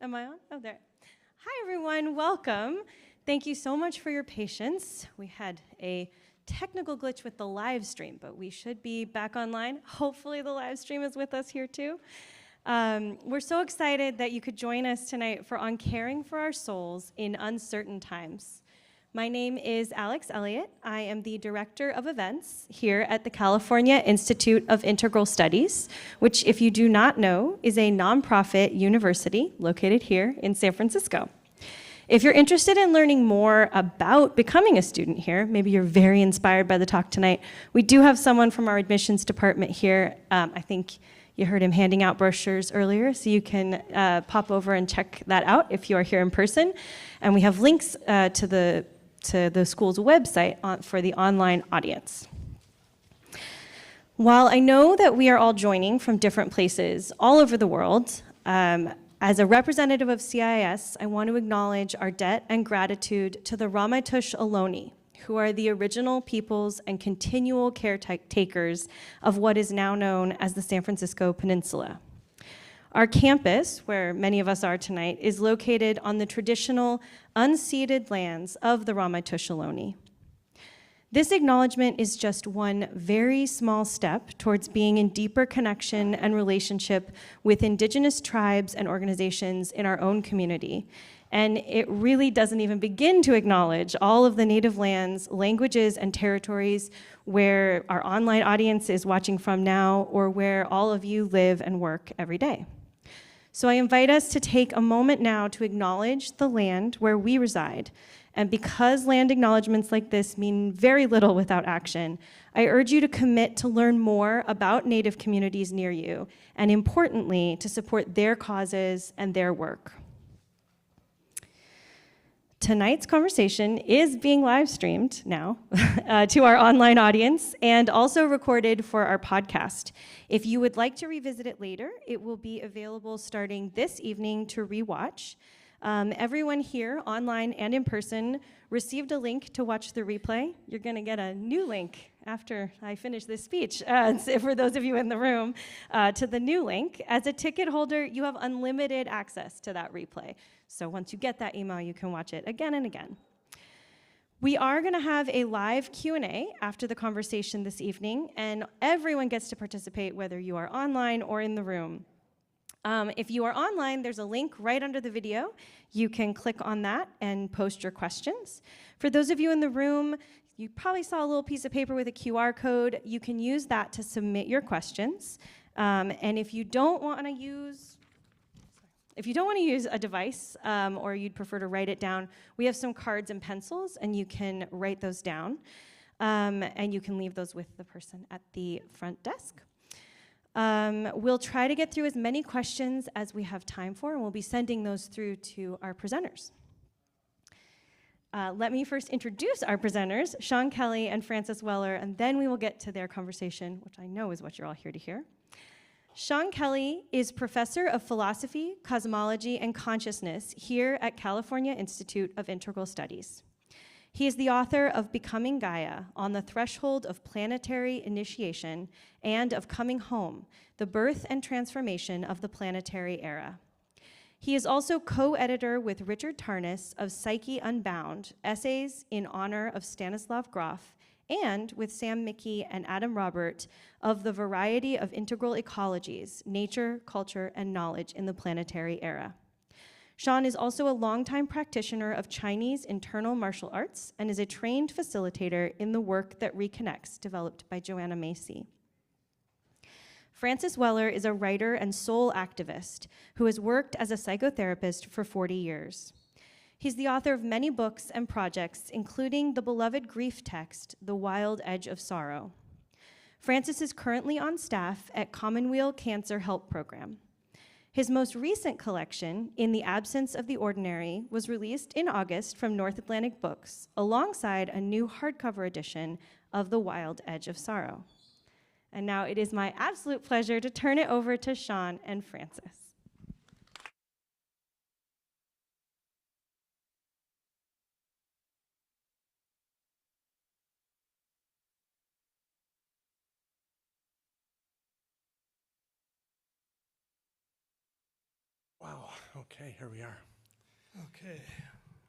Am I on? Oh, there. Hi, everyone. Welcome. Thank you so much for your patience. We had a technical glitch with the live stream, but we should be back online. Hopefully the live stream is with us here too. We're so excited that you could join us tonight for On Caring for Our Souls in Uncertain Times. My name is Alex Elliott. I am the Director of Events here at the California Institute of Integral Studies, which, if you do not know, is a nonprofit university located here in San Francisco. If you're interested in learning more about becoming a student here, maybe you're very inspired by the talk tonight, we do have someone from our admissions department here. I think you heard him handing out brochures earlier, so you can pop over and check that out if you are here in person. And we have links to the school's website for the online audience. While I know that we are all joining from different places all over the world, as a representative of CIIS, I want to acknowledge our debt and gratitude to the Ramaytush Ohlone, who are the original peoples and continual caretakers of what is now known as the San Francisco Peninsula. Our campus, where many of us are tonight, is located on the traditional unceded lands of the Ramaytush Ohlone. This acknowledgement is just one very small step towards being in deeper connection and relationship with indigenous tribes and organizations in our own community. And it really doesn't even begin to acknowledge all of the native lands, languages, and territories where our online audience is watching from now, or where all of you live and work every day. So I invite us to take a moment now to acknowledge the land where we reside. And because land acknowledgements like this mean very little without action, I urge you to commit to learn more about Native communities near you, and importantly, to support their causes and their work. Tonight's conversation is being live streamed now to our online audience and also recorded for our podcast. If you would like to revisit it later, it will be available starting this evening to rewatch. Everyone here, online and in person, received a link to watch the replay. You're going to get a new link after I finish this speech, for those of you in the room, to the new link. As a ticket holder, you have unlimited access to that replay. So once you get that email, you can watch it again and again. We are going to have a live Q&A after the conversation this evening, and everyone gets to participate, whether you are online or in the room. If you are online, there's a link right under the video. You can click on that and post your questions. For those of you in the room, you probably saw a little piece of paper with a QR code. You can use that to submit your questions. And if you don't want to use a device, or you'd prefer to write it down, we have some cards and pencils, and you can write those down. And you can leave those with the person at the front desk. We'll try to get through as many questions as we have time for, and we'll be sending those through to our presenters. Let me first introduce our presenters, Sean Kelly and Frances Weller, and then we will get to their conversation, which I know is what you're all here to hear. Sean Kelly is Professor of Philosophy, Cosmology, and Consciousness here at California Institute of Integral Studies. He is the author of Becoming Gaia, On the Threshold of Planetary Initiation, and of Coming Home, The Birth and Transformation of the Planetary Era. He is also co-editor with Richard Tarnas of Psyche Unbound, Essays in Honor of Stanislav Grof, and with Sam Mickey and Adam Robert of The Variety of Integral Ecologies, Nature, Culture, and Knowledge in the Planetary Era. Sean is also a longtime practitioner of Chinese internal martial arts and is a trained facilitator in the work that reconnects, developed by Joanna Macy. Frances Weller is a writer and soul activist who has worked as a psychotherapist for 40 years. He's the author of many books and projects, including the beloved grief text, The Wild Edge of Sorrow. Frances is currently on staff at Commonweal Cancer Help Program. His most recent collection, In the Absence of the Ordinary, was released in August from North Atlantic Books, alongside a new hardcover edition of The Wild Edge of Sorrow. And now it is my absolute pleasure to turn it over to Sean and Frances. Wow, Okay, here we are. Okay.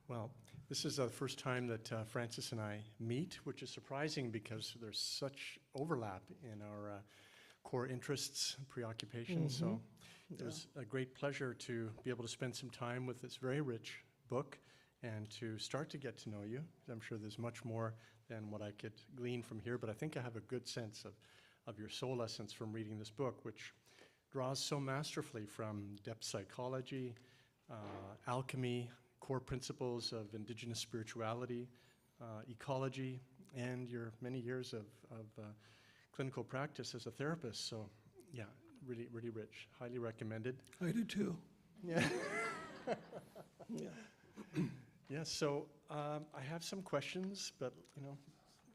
Well, this is the first time that Francis and I meet, which is surprising because there's such overlap in our core interests and preoccupations. So it was a great pleasure to be able to spend some time with this very rich book and to start to get to know you. I'm sure there's much more than what I could glean from here, but I think I have a good sense of your soul essence from reading this book, which draws so masterfully from depth psychology, alchemy, core principles of indigenous spirituality, ecology, and your many years of clinical practice as a therapist. So, yeah, really, really rich. Highly recommended. I do too. Yeah. Yeah. Yeah. So I have some questions, but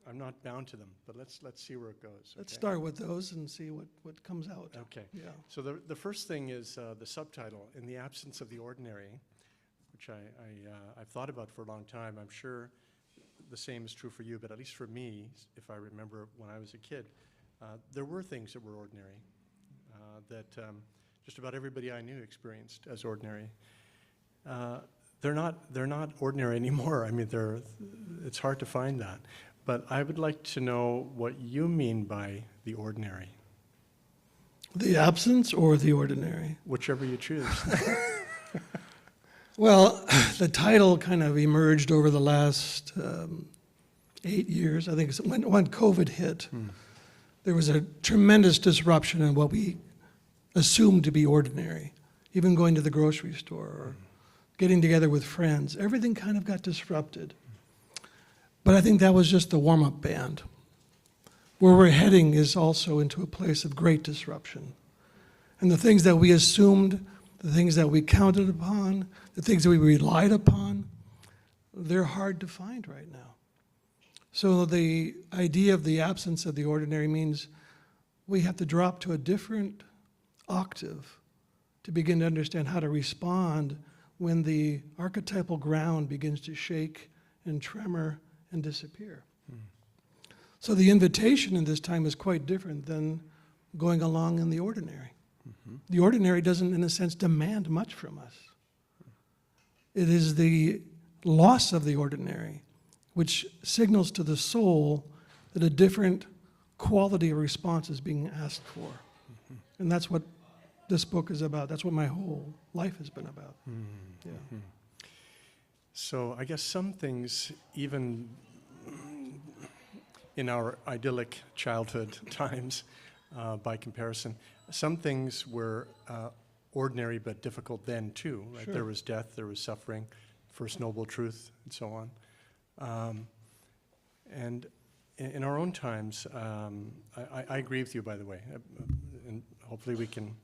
I'm not bound to them. But let's see where it goes. Let's okay? start with those and see what comes out. Okay. Yeah. So the first thing is the subtitle, "In the Absence of the Ordinary," which I've thought about for a long time. I'm sure the same is true for you, but at least for me, if I remember when I was a kid, there were things that were ordinary, that just about everybody I knew experienced as ordinary. They're not ordinary anymore. I mean, it's hard to find that. But I would like to know what you mean by the ordinary. The absence or the ordinary? Whichever you choose. Well, the title kind of emerged over the last 8 years. I think it's when COVID hit, there was a tremendous disruption in what we assumed to be ordinary. Even going to the grocery store or getting together with friends, everything kind of got disrupted. But I think that was just the warm-up band. Where we're heading is also into a place of great disruption. And the things that we assumed, the things that we counted upon, the things that we relied upon, they're hard to find right now. So the idea of the absence of the ordinary means we have to drop to a different octave to begin to understand how to respond when the archetypal ground begins to shake and tremor and disappear. So the invitation in this time is quite different than going along in the ordinary. The ordinary doesn't, in a sense, demand much from us. It is the loss of the ordinary which signals to the soul that a different quality of response is being asked for. And that's what this book is about. That's what my whole life has been about. Yeah. So I guess some things, even in our idyllic childhood times, by comparison, some things were ordinary but difficult then too, right? Sure. There was death, there was suffering, first noble truth, and so on. And in our own times, I agree with you, by the way, and hopefully we can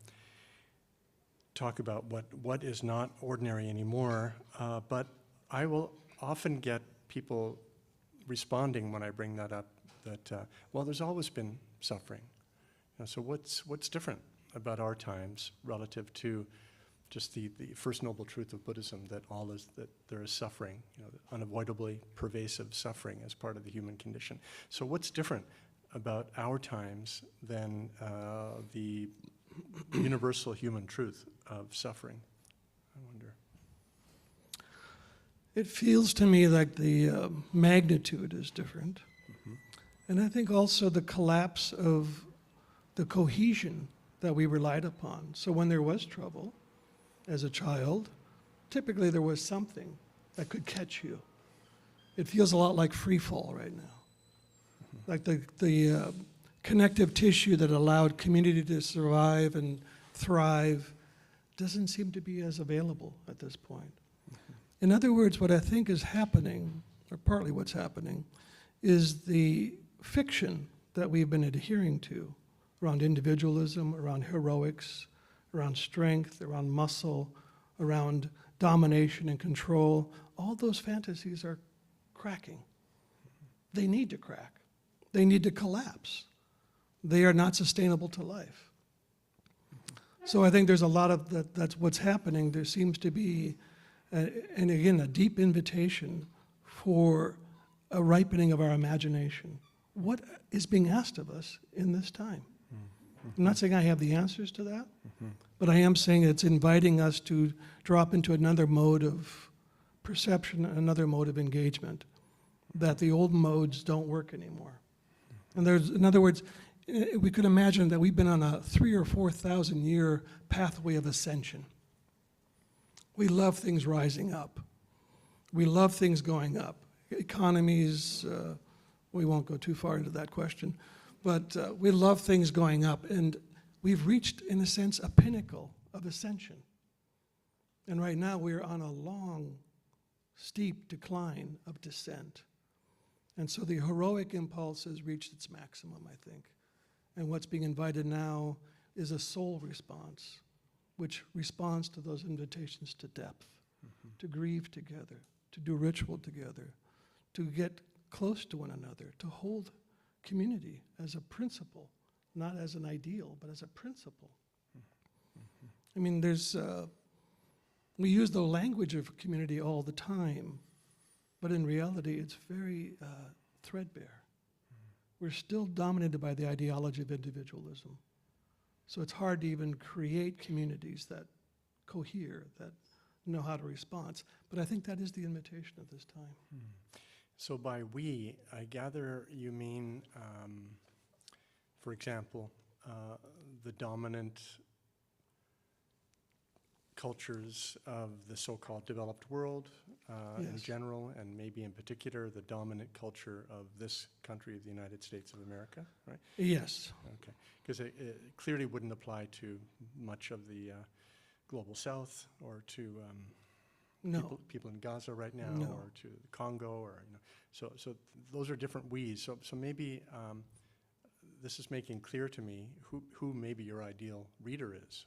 talk about what is not ordinary anymore, but I will often get people responding when I bring that up that, well, there's always been suffering. So what's different about our times relative to just the first noble truth of Buddhism, that there is suffering, unavoidably pervasive suffering as part of the human condition. So what's different about our times than the universal human truth of suffering? I wonder. It feels to me like the magnitude is different. And I think also the collapse of the cohesion that we relied upon. So when there was trouble as a child, typically there was something that could catch you. It feels a lot like free fall right now. Like the connective tissue that allowed community to survive and thrive doesn't seem to be as available at this point. In other words, what I think is happening, or partly what's happening, is the fiction that we've been adhering to around individualism, around heroics, around strength, around muscle, around domination and control. All those fantasies are cracking. They need to crack. They need to collapse. They are not sustainable to life. So I think there's a lot of that's what's happening. There seems to be, and again, a deep invitation for a ripening of our imagination. What is being asked of us in this time? I'm not saying I have the answers to that, But I am saying it's inviting us to drop into another mode of perception, another mode of engagement, that the old modes don't work anymore. And there's, in other words, we could imagine that we've been on a 3,000 or 4,000 year pathway of ascension. We love things rising up. We love things going up. Economies, we won't go too far into that question, but we love things going up, and we've reached, in a sense, a pinnacle of ascension. And right now we're on a long, steep decline of descent. And so the heroic impulse has reached its maximum, I think. And what's being invited now is a soul response, which responds to those invitations to depth, to grieve together, to do ritual together, to get close to one another, to hold community as a principle, not as an ideal, but as a principle. I mean, we use the language of community all the time, but in reality, it's very threadbare. We're still dominated by the ideology of individualism. So it's hard to even create communities that cohere, that know how to respond. But I think that is the invitation of this time. So by we, I gather you mean, for example, the dominant cultures of the so-called developed world in Yes. general, and maybe in particular the dominant culture of this country, of the United States of America, right? Yes. Okay, because it clearly wouldn't apply to much of the global south, or to No. people in Gaza right now, No. or to the Congo, or so those are different we's. So maybe this is making clear to me who maybe your ideal reader is.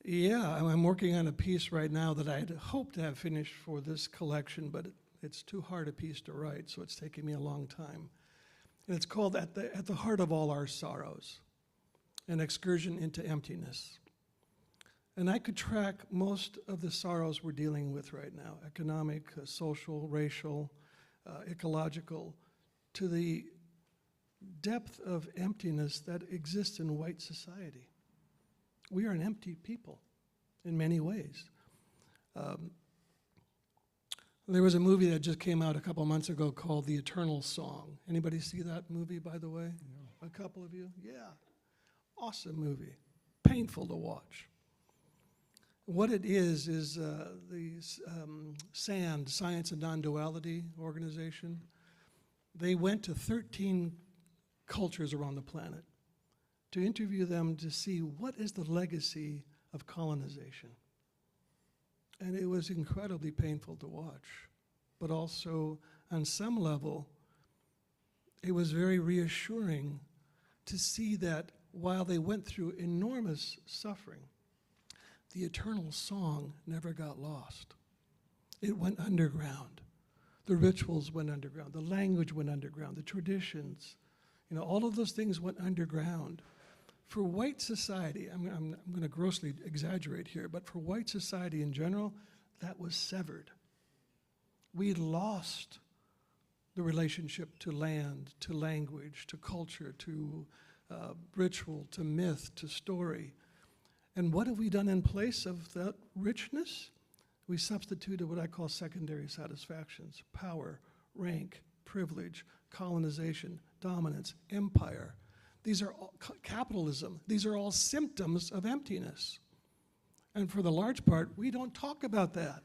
Yeah, I'm working on a piece right now that I'd hoped to have finished for this collection, but it's too hard a piece to write, so it's taking me a long time. And it's called At the Heart of All Our Sorrows, an excursion into emptiness. And I could track most of the sorrows we're dealing with right now, economic, social, racial, ecological, to the depth of emptiness that exists in white society. We are an empty people in many ways. There was a movie that just came out a couple months ago called The Eternal Song. Anybody see that movie, by the way? No. A couple of you? Yeah. Awesome movie. Painful to watch. What it is the SAND, Science and Non-Duality organization. They went to 13 cultures around the planet to interview them to see what is the legacy of colonization. And it was incredibly painful to watch, but also on some level, it was very reassuring to see that while they went through enormous suffering, the eternal song never got lost. It went underground. The rituals went underground. The language went underground. The traditions, all of those things went underground. For white society, I'm going to grossly exaggerate here, but for white society in general, that was severed. We lost the relationship to land, to language, to culture, to ritual, to myth, to story. And what have we done in place of that richness? We substituted what I call secondary satisfactions: power, rank, privilege, colonization, dominance, empire. These are all capitalism. These are all symptoms of emptiness. And for the large part, we don't talk about that.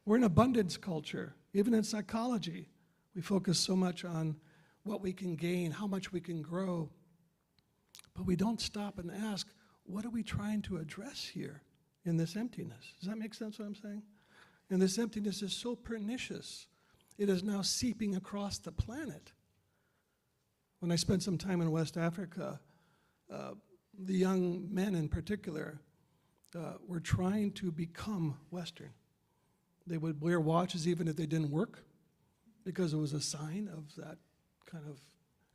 We're an abundance culture. Even in psychology, we focus so much on what we can gain, how much we can grow. But we don't stop and ask, what are we trying to address here in this emptiness? Does that make sense what I'm saying? And this emptiness is so pernicious. It is now seeping across the planet. When I spent some time in West Africa, the young men in particular were trying to become Western. They would wear watches even if they didn't work, because it was a sign of that kind of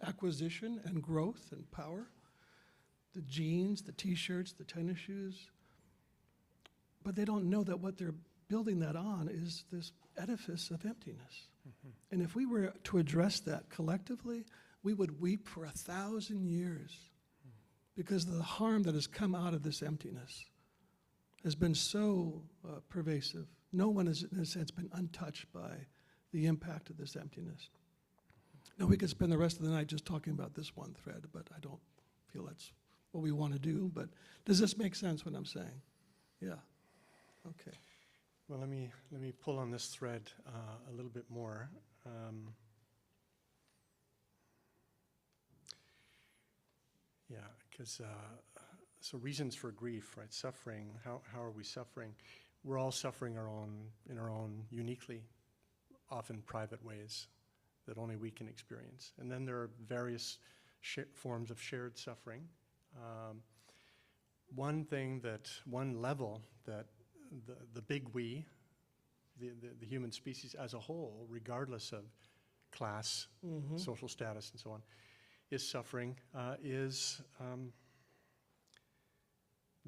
acquisition and growth and power. The jeans, the t-shirts, the tennis shoes. But they don't know that what they're building that on is this edifice of emptiness. And if we were to address that collectively, we would weep for 1,000 years. because the harm that has come out of this emptiness has been so pervasive. No one has, in a sense, been untouched by the impact of this emptiness. Now, we could spend the rest of the night just talking about this one thread, but I don't feel that's what we want to do. But does this make sense what I'm saying? Yeah. Okay. Well, let me pull on this thread a little bit more. Yeah, because so reasons for grief, right? Suffering. How are we suffering? We're all suffering in our own uniquely, often private ways that only we can experience. And then there are various forms of shared suffering. One level that the big we, the human species as a whole, regardless of class, social status, and so on, is suffering, is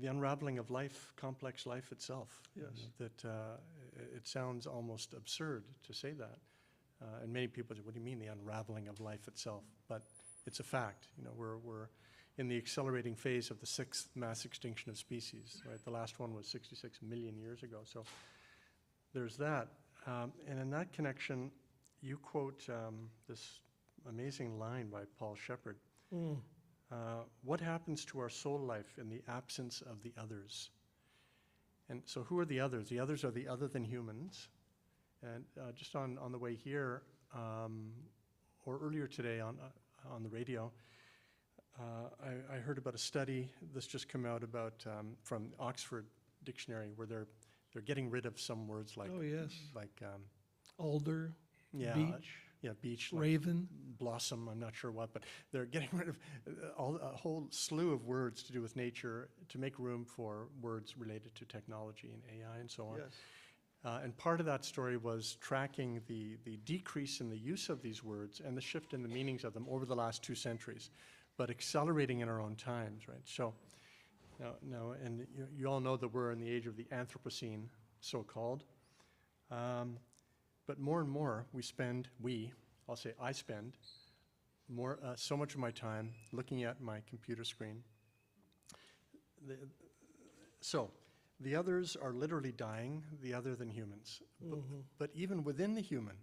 the unraveling of life, complex life itself. Yes. That it sounds almost absurd to say that. And many people say, what do you mean the unraveling of life itself? But it's a fact. You know, we're in the accelerating phase of the 6th mass extinction of species, right? The last one was 66 million years ago. So there's that. And in that connection, you quote this amazing line by Paul Shepard. What happens to our soul life in the absence of the others? And so who are the others? The others are the other than humans. And just on the way here, or earlier today on the radio, I heard about a study that's just come out about from Oxford Dictionary, where they're getting rid of some words like Oh, yes. like Alder, yeah, beach, beach, raven. blossom. I'm not sure what, but they're getting rid of a whole slew of words to do with nature to make room for words related to technology and AI and so on. Yes. And part of that story was tracking the decrease in the use of these words and the shift in the meanings of them over the last 2 centuries, but accelerating in our own times, right? So now and you all know that we're in the age of the Anthropocene, so-called. But more and more I spend more, so much of my time looking at my computer screen. The others are literally dying, the other than humans. But even within the human,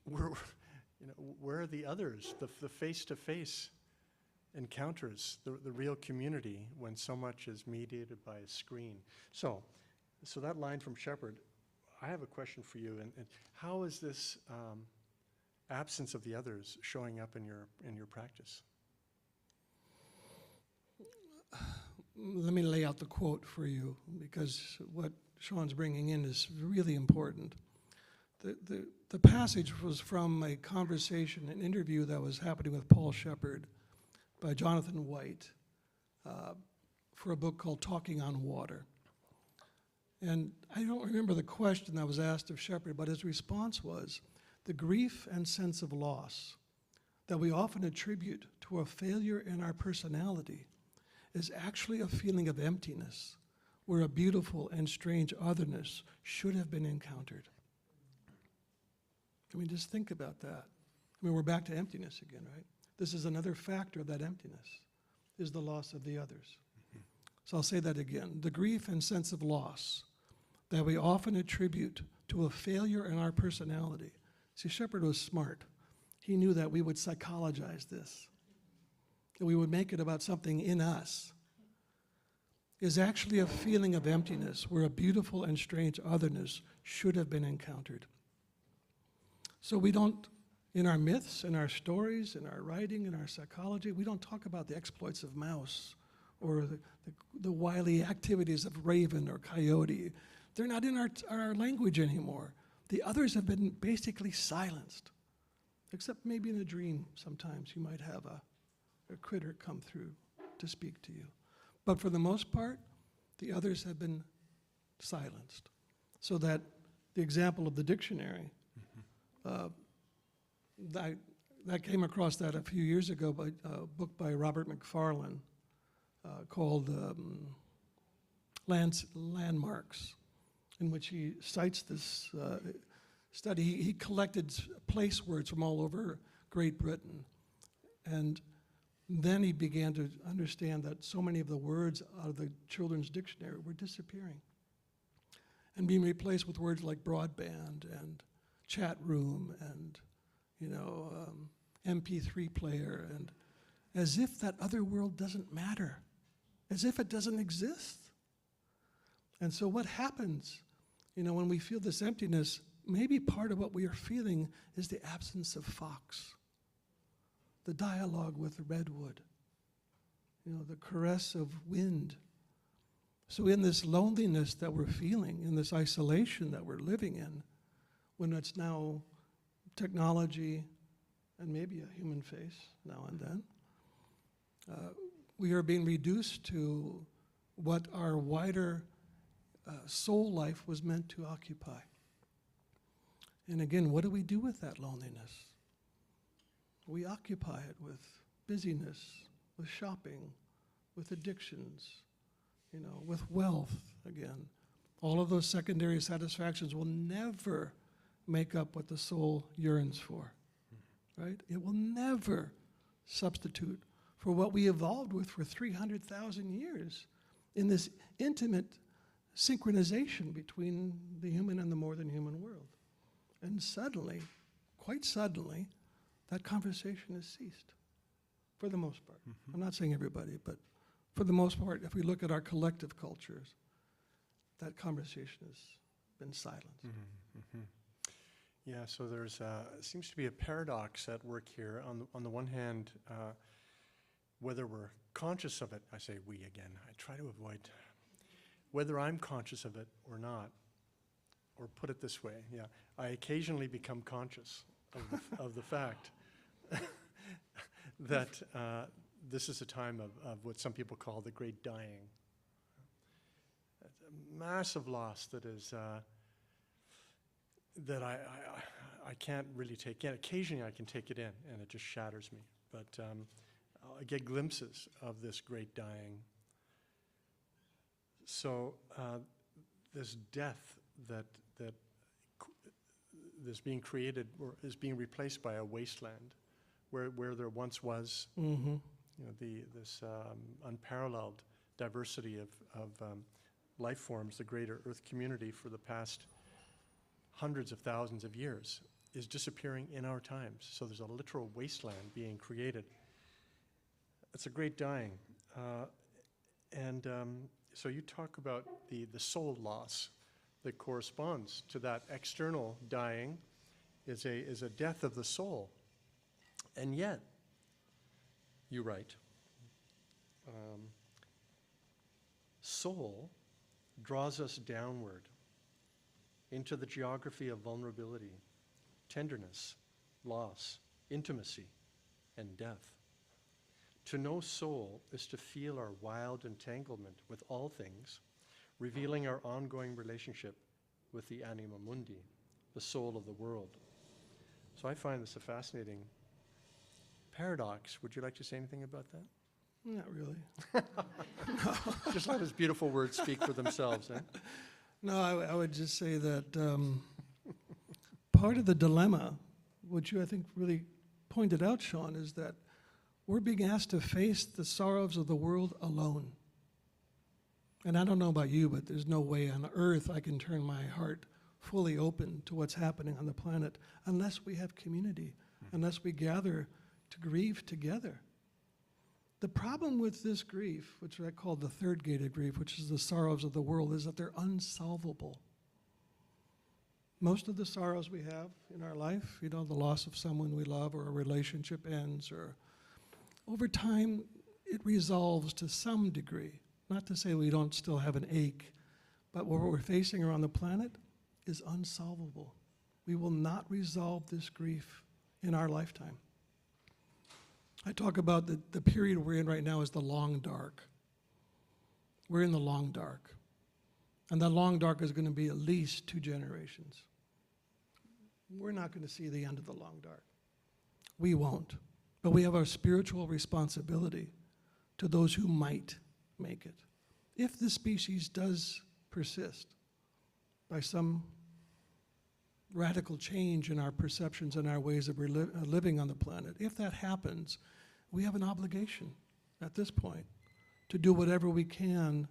where are the others? The face-to-face encounters, the real community, when so much is mediated by a screen. So that line from Shepard, I have a question for you. And how is this absence of the others showing up in your practice? Let me lay out the quote for you, because what Sean's bringing in is really important. The passage was from a conversation, an interview that was happening with Paul Shepard by Jonathan White for a book called Talking on Water. And I don't remember the question that was asked of Shepard, but his response was, the grief and sense of loss that we often attribute to a failure in our personality is actually a feeling of emptiness, where a beautiful and strange otherness should have been encountered. I mean, just think about that. I mean, we're back to emptiness again, right? This is another factor of that emptiness, is the loss of the others. So I'll say that again. The grief and sense of loss that we often attribute to a failure in our personality. See, Shepard was smart. He knew that we would psychologize this, that we would make it about something in us, is actually a feeling of emptiness where a beautiful and strange otherness should have been encountered. So we don't, in our myths, in our stories, in our writing, in our psychology, we don't talk about the exploits of mouse or the wily activities of raven or coyote. They're not in our language anymore. The others have been basically silenced, except maybe in a dream sometimes you might have a critter come through to speak to you. But for the most part, the others have been silenced. So that the example of the dictionary, that came across that a few years ago by a book by Robert McFarlane called Landmarks, in which he cites this study. He collected place words from all over Great Britain. And Then he began to understand that so many of the words out of the children's dictionary were disappearing and being replaced with words like broadband and chat room and, MP3 player, and as if that other world doesn't matter, as if it doesn't exist. And so what happens, when we feel this emptiness, maybe part of what we are feeling is the absence of fox, the dialogue with the redwood, the caress of wind. So in this loneliness that we're feeling, in this isolation that we're living in, when it's now technology and maybe a human face now and then, we are being reduced to what our wider soul life was meant to occupy. And again, what do we do with that loneliness? We occupy it with busyness, with shopping, with addictions, with wealth, again. All of those secondary satisfactions will never make up what the soul yearns for, right? It will never substitute for what we evolved with for 300,000 years in this intimate synchronization between the human and the more than human world. And suddenly, quite suddenly, that conversation has ceased, for the most part. Mm-hmm. I'm not saying everybody, but for the most part, if we look at our collective cultures, that conversation has been silenced. Mm-hmm. Mm-hmm. Yeah, so there's seems to be a paradox at work here. On the one hand, whether we're conscious of it, I say we again, I try to avoid, whether I'm conscious of it or not, or put it this way, I occasionally become conscious of the fact that this is a time of what some people call the great dying. It's a massive loss that is that I can't really take in. Occasionally I can take it in, and it just shatters me. But I get glimpses of this great dying. So this death that is being created or is being replaced by a wasteland, where there once was, Mm-hmm. This unparalleled diversity of life forms, the greater Earth community for the past hundreds of thousands of years, is disappearing in our times. So there's a literal wasteland being created. It's a great dying. So you talk about the soul loss that corresponds to that external dying is a death of the soul. And yet, you write, soul draws us downward into the geography of vulnerability, tenderness, loss, intimacy, and death. To know soul is to feel our wild entanglement with all things, revealing our ongoing relationship with the anima mundi, the soul of the world. So I find this a fascinating paradox. Would you like to say anything about that? Not really. Just let his beautiful words speak for themselves. Eh? No, I would just say that part of the dilemma, which you I think really pointed out, Sean, is that we're being asked to face the sorrows of the world alone. And I don't know about you, but there's no way on earth I can turn my heart fully open to what's happening on the planet unless we have community, unless we gather to grieve together. The problem with this grief, which I call the third gate of grief, which is the sorrows of the world, is that they're unsolvable. Most of the sorrows we have in our life, the loss of someone we love, or a relationship ends, or over time it resolves to some degree. Not to say we don't still have an ache, but what we're facing around the planet is unsolvable. We will not resolve this grief in our lifetime. I talk about the period we're in right now is the long dark. We're in the long dark. And that long dark is going to be at least 2 generations. We're not going to see the end of the long dark. We won't. But we have our spiritual responsibility to those who might make it. If the species does persist by some radical change in our perceptions and our ways of living on the planet, if that happens, we have an obligation at this point to do whatever we can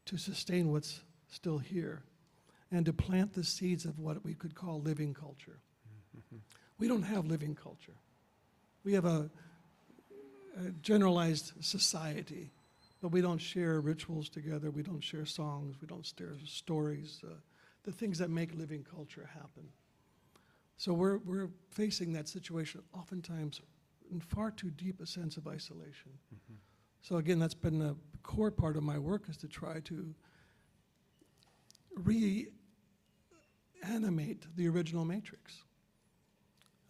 to sustain what's still here and to plant the seeds of what we could call living culture. We don't have living culture. We have a generalized society, but we don't share rituals together, we don't share songs, we don't share stories, the things that make living culture happen. So we're facing that situation oftentimes in far too deep a sense of isolation. So again, that's been a core part of my work, is to try to reanimate the original matrix.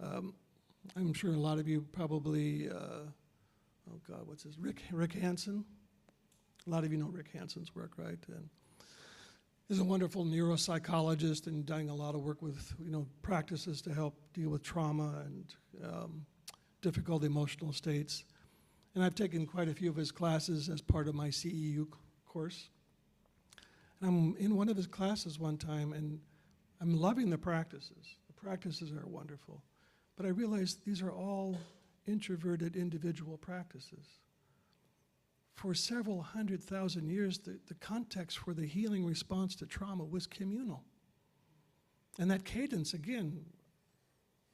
I'm sure a lot of you probably, oh God, what's his, Rick Hansen? A lot of you know Rick Hansen's work, right? And he's a wonderful neuropsychologist and doing a lot of work with, practices to help deal with trauma and difficult emotional states. And I've taken quite a few of his classes as part of my CEU course. And I'm in one of his classes one time, and I'm loving the practices. The practices are wonderful. But I realized these are all introverted individual practices. For several 100,000 years, the context for the healing response to trauma was communal. And that cadence, again,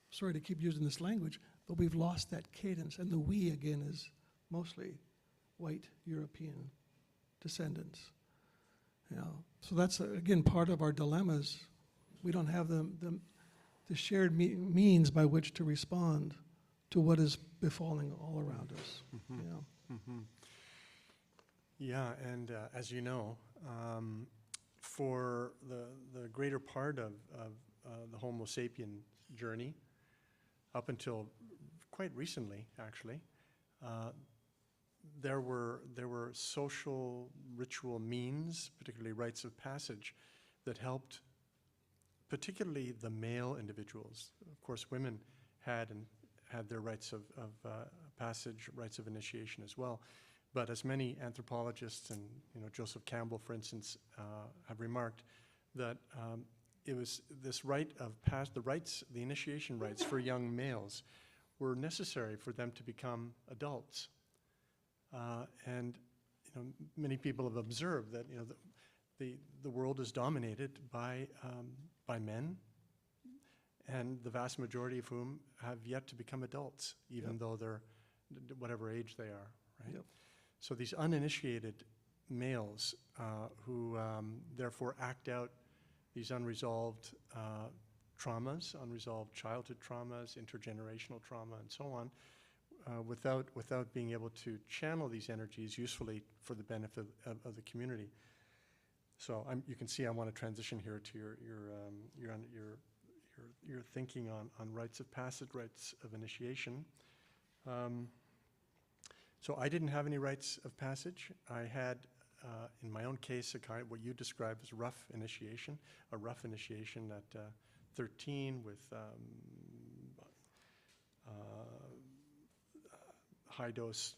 sorry to keep using this language, but we've lost that cadence. And the we, again, is mostly white European descendants. So that's, again, part of our dilemmas. We don't have the shared means by which to respond to what is befalling all around us. Yeah, and as you know, for the greater part of the Homo sapien journey, up until quite recently, actually, there were social ritual means, particularly rites of passage, that helped particularly the male individuals. Of course, women had their rites of passage, rites of initiation as well. But as many anthropologists and Joseph Campbell, for instance, have remarked, that it was this rite of the initiation rites for young males were necessary for them to become adults. And many people have observed that the world is dominated by men, and the vast majority of whom have yet to become adults, even though they're whatever age they are, right? Yep. So these uninitiated males who therefore act out these unresolved traumas, unresolved childhood traumas, intergenerational trauma, and so on, without being able to channel these energies usefully for the benefit of the community. So you can see I want to transition here to your thinking on rites of passage, rites of initiation. So I didn't have any rites of passage. I had, in my own case, a kind of what you describe as rough initiation, a rough initiation at 13 with high-dose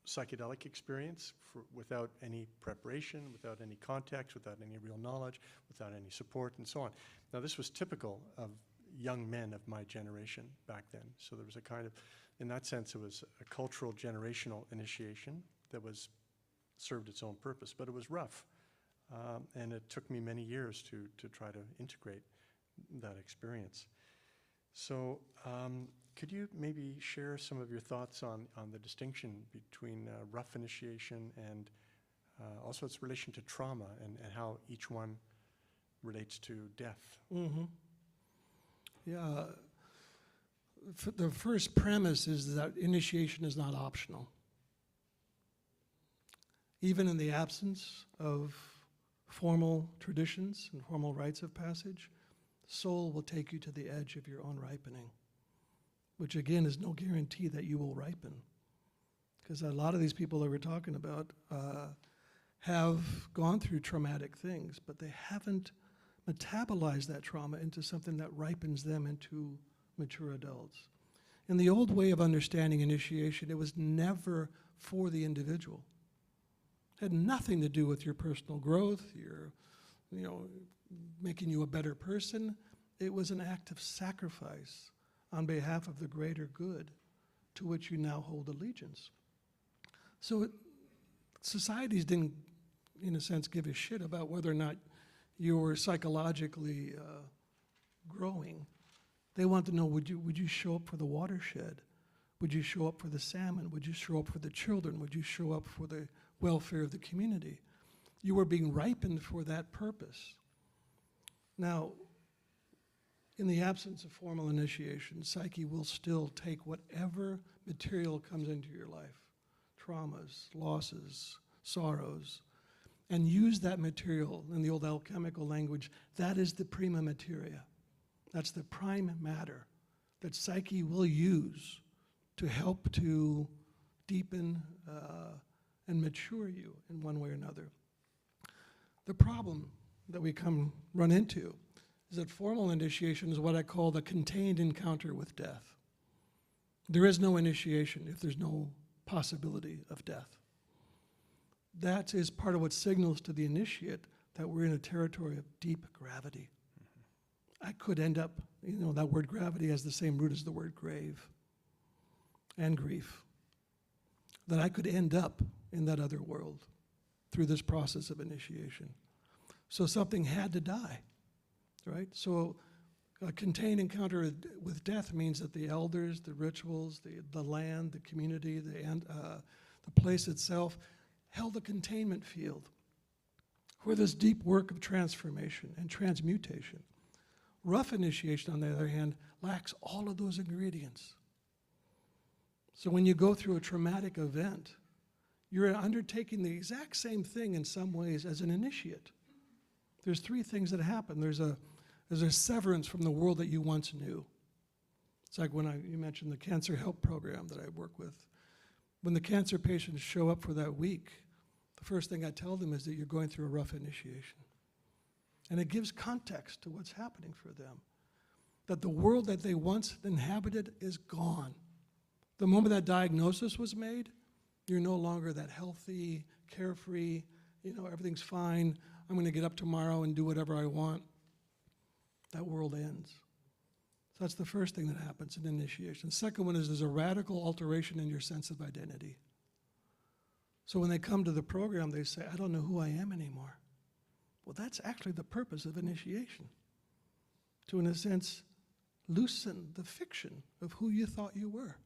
psychedelic experience without any preparation, without any context, without any real knowledge, without any support, and so on. Now, this was typical of young men of my generation back then. So there was a kind of, in that sense, it was a cultural generational initiation that served its own purpose, but it was rough. And it took me many years to try to integrate that experience. So could you maybe share some of your thoughts on the distinction between rough initiation and also its relation to trauma and how each one relates to death? Mm-hmm. Yeah. The first premise is that initiation is not optional. Even in the absence of formal traditions and formal rites of passage, soul will take you to the edge of your own ripening, which again is no guarantee that you will ripen. Because a lot of these people that we're talking about have gone through traumatic things, but they haven't metabolized that trauma into something that ripens them into mature adults. In the old way of understanding initiation, it was never for the individual. It had nothing to do with your personal growth, your, making you a better person. It was an act of sacrifice on behalf of the greater good to which you now hold allegiance. So societies didn't, in a sense, give a shit about whether or not you were psychologically growing. They want to know, would you show up for the watershed? Would you show up for the salmon? Would you show up for the children? Would you show up for the welfare of the community? You were being ripened for that purpose. Now, in the absence of formal initiation, psyche will still take whatever material comes into your life, traumas, losses, sorrows, and use that material. In the old alchemical language, that is the prima materia. That's the prime matter that psyche will use to help to deepen and mature you in one way or another. The problem that we run into is that formal initiation is what I call the contained encounter with death. There is no initiation if there's no possibility of death. That is part of what signals to the initiate that we're in a territory of deep gravity. I could end up, that word gravity has the same root as the word grave and grief, that I could end up in that other world through this process of initiation. So something had to die, right? So a contained encounter with death means that the elders, the rituals, the land, the community, the place itself held a containment field for this deep work of transformation and transmutation. Rough initiation, on the other hand, lacks all of those ingredients. So when you go through a traumatic event, you're undertaking the exact same thing in some ways as an initiate. There's three things that happen. There's a severance from the world that you once knew. It's like when you mentioned the cancer help program that I work with. When the cancer patients show up for that week, the first thing I tell them is that you're going through a rough initiation. And it gives context to what's happening for them. That the world that they once inhabited is gone. The moment that diagnosis was made, you're no longer that healthy, carefree, everything's fine, I'm going to get up tomorrow and do whatever I want. That world ends. So that's the first thing that happens in initiation. The second one is there's a radical alteration in your sense of identity. So when they come to the program, they say, I don't know who I am anymore. Well, that's actually the purpose of initiation. To, in a sense, loosen the fiction of who you thought you were,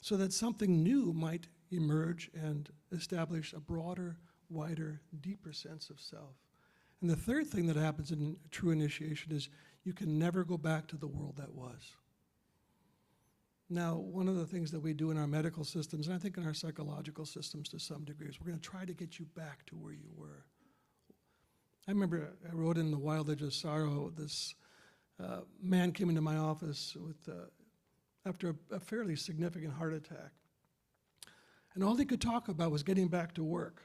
so that something new might emerge and establish a broader, wider, deeper sense of self. And the third thing that happens in true initiation is you can never go back to the world that was. Now, one of the things that we do in our medical systems, and I think in our psychological systems to some degree, is we're going to try to get you back to where you were. I remember I wrote in The Wild Edge of Sorrow, this man came into my office after a fairly significant heart attack. And all he could talk about was getting back to work.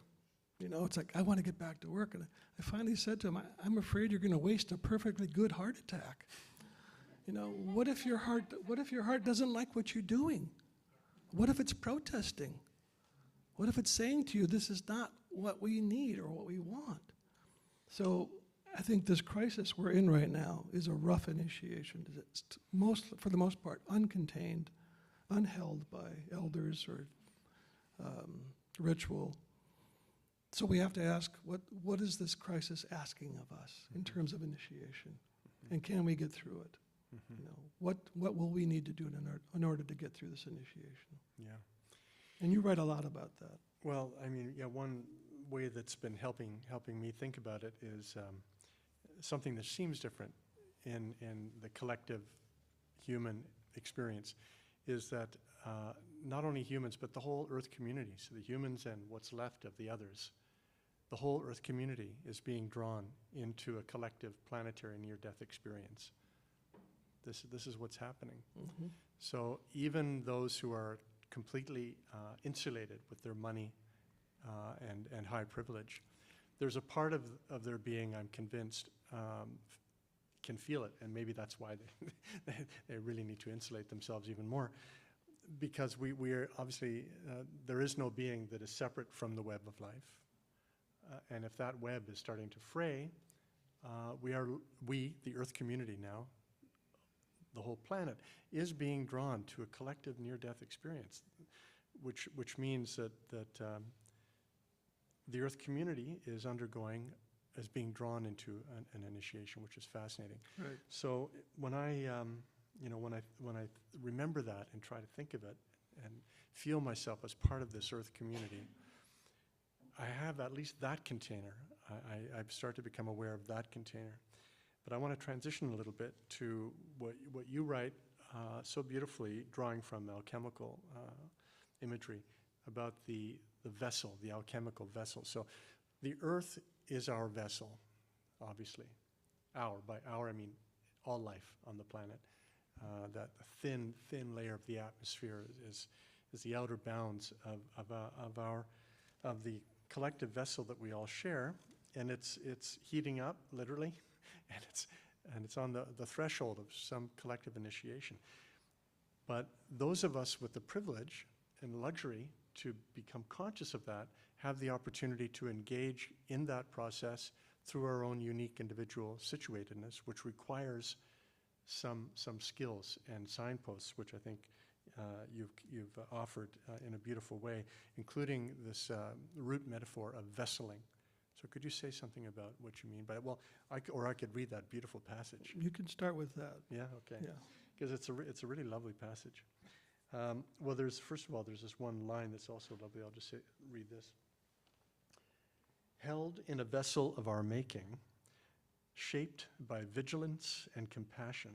It's like, I want to get back to work. And I finally said to him, I'm afraid you're going to waste a perfectly good heart attack. What if your heart doesn't like what you're doing? What if it's protesting? What if it's saying to you, this is not what we need or what we want? So I think this crisis we're in right now is a rough initiation. It's for the most part, uncontained, unheld by elders or ritual. So we have to ask, what is this crisis asking of us in terms of initiation? And can we get through it? What will we need to do in order to get through this initiation? Yeah. And you write a lot about that. Well, one way that's been helping me think about it is something that seems different in the collective human experience is that not only humans, but the whole Earth community, so the humans and what's left of the others, the whole Earth community is being drawn into a collective planetary near-death experience. This is what's happening. Mm-hmm. So even those who are completely insulated with their money and high privilege, there's a part of their being, I'm convinced, can feel it, and maybe that's why they really need to insulate themselves even more, because we are obviously, there is no being that is separate from the web of life, and if that web is starting to fray, we, the Earth community now, the whole planet, is being drawn to a collective near-death experience, which means that the Earth community is being drawn into an initiation, which is fascinating. Right. So when I remember that and try to think of it and feel myself as part of this Earth community, I have at least that container. I've started to become aware of that container. But I want to transition a little bit to what you write so beautifully, drawing from alchemical imagery about the vessel, the alchemical vessel. So the Earth is our vessel, obviously. By our, I mean all life on the planet. That thin layer of the atmosphere is the outer bounds of the collective vessel that we all share, and it's heating up literally, and it's on the threshold of some collective initiation. But those of us with the privilege and luxury to become conscious of that have the opportunity to engage in that process through our own unique individual situatedness, which requires some skills and signposts, which I think you've offered in a beautiful way, including this root metaphor of vesseling. So could you say something about what you mean by it? Well, I could read that beautiful passage. You can start with that. Yeah, okay. Yeah. Because it's a really lovely passage. Well, first of all, there's this one line that's also lovely. I'll just read this. Held in a vessel of our making, shaped by vigilance and compassion,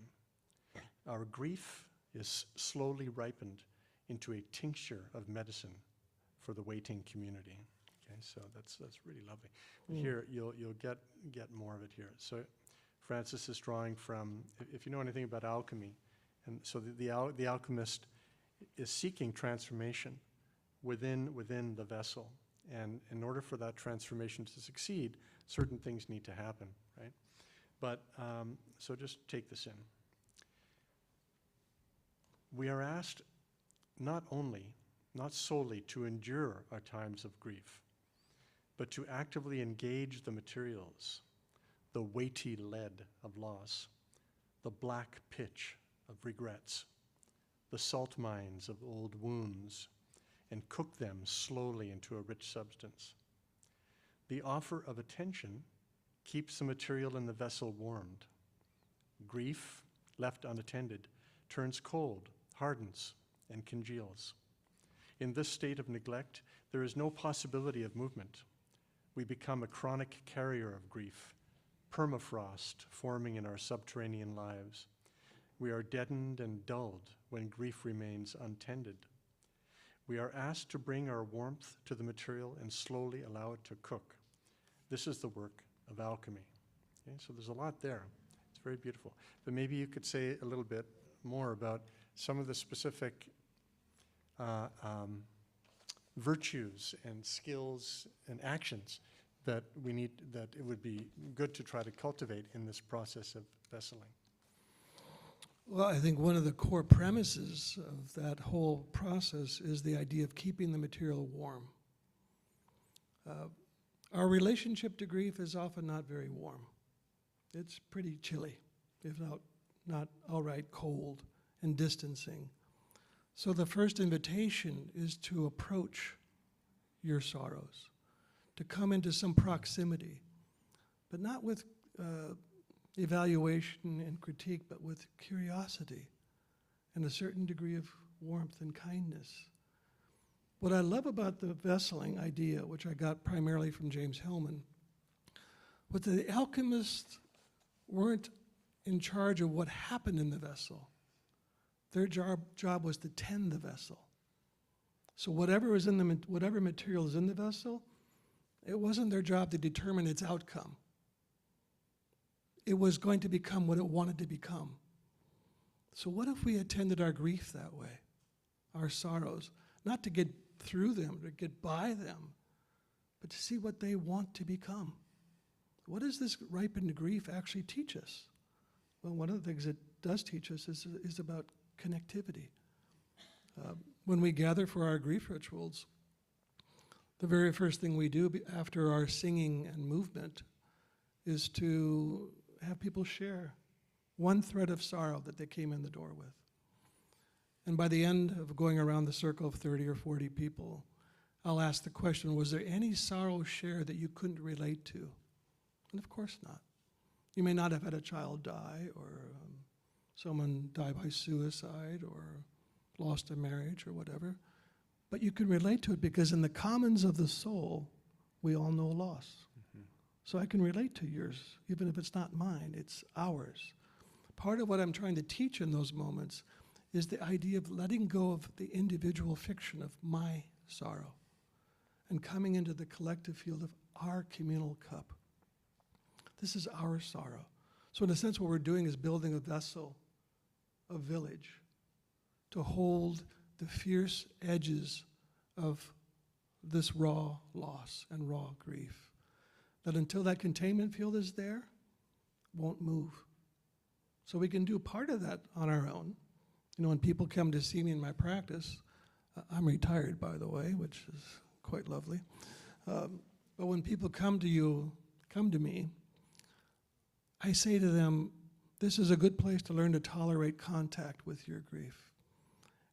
our grief is slowly ripened into a tincture of medicine for the waiting community. Okay, so that's really lovely. But here you'll get more of it here. So Francis is drawing from, if you know anything about alchemy, and so the alchemist is seeking transformation within the vessel, and in order for that transformation to succeed, certain things need to happen, right? But so just take this in. We are asked not solely to endure our times of grief, but to actively engage the materials, the weighty lead of loss, the black pitch of regrets, the salt mines of old wounds, and cook them slowly into a rich substance. The offer of attention keeps the material in the vessel warmed. Grief, left unattended, turns cold, hardens, and congeals. In this state of neglect, there is no possibility of movement. We become a chronic carrier of grief, permafrost forming in our subterranean lives. We are deadened and dulled when grief remains untended. We are asked to bring our warmth to the material and slowly allow it to cook. This is the work of alchemy. Okay, so there's a lot there. It's very beautiful. But maybe you could say a little bit more about some of the specific virtues and skills and actions that it would be good to try to cultivate in this process of vesseling. Well, I think one of the core premises of that whole process is the idea of keeping the material warm. Our relationship to grief is often not very warm. It's pretty chilly, if not outright cold and distancing. So the first invitation is to approach your sorrows, to come into some proximity, but not with evaluation and critique, but with curiosity and a certain degree of warmth and kindness. What I love about the vesseling idea, which I got primarily from James Hillman, was that the alchemists weren't in charge of what happened in the vessel. Their job was to tend the vessel. So whatever material is in the vessel, it wasn't their job to determine its outcome. It was going to become what it wanted to become. So what if we attended our grief that way, our sorrows, not to get through them, to get by them, but to see what they want to become? What does this ripened grief actually teach us? Well, one of the things it does teach us is about connectivity. When we gather for our grief rituals, the very first thing we do after our singing and movement is to have people share one thread of sorrow that they came in the door with. And by the end of going around the circle of 30 or 40 people, I'll ask the question, was there any sorrow shared that you couldn't relate to? And of course not. You may not have had a child die, or someone die by suicide, or lost a marriage, or whatever. But you can relate to it because in the commons of the soul, we all know loss. Mm-hmm. So I can relate to yours, even if it's not mine, it's ours. Part of what I'm trying to teach in those moments is the idea of letting go of the individual fiction of my sorrow and coming into the collective field of our communal cup. This is our sorrow. So in a sense, what we're doing is building a vessel, a village, to hold the fierce edges of this raw loss and raw grief, that until that containment field is there, won't move. So we can do part of that on our own. You know, when people come to see me in my practice, I'm retired, by the way, which is quite lovely. But when people come to me, I say to them, this is a good place to learn to tolerate contact with your grief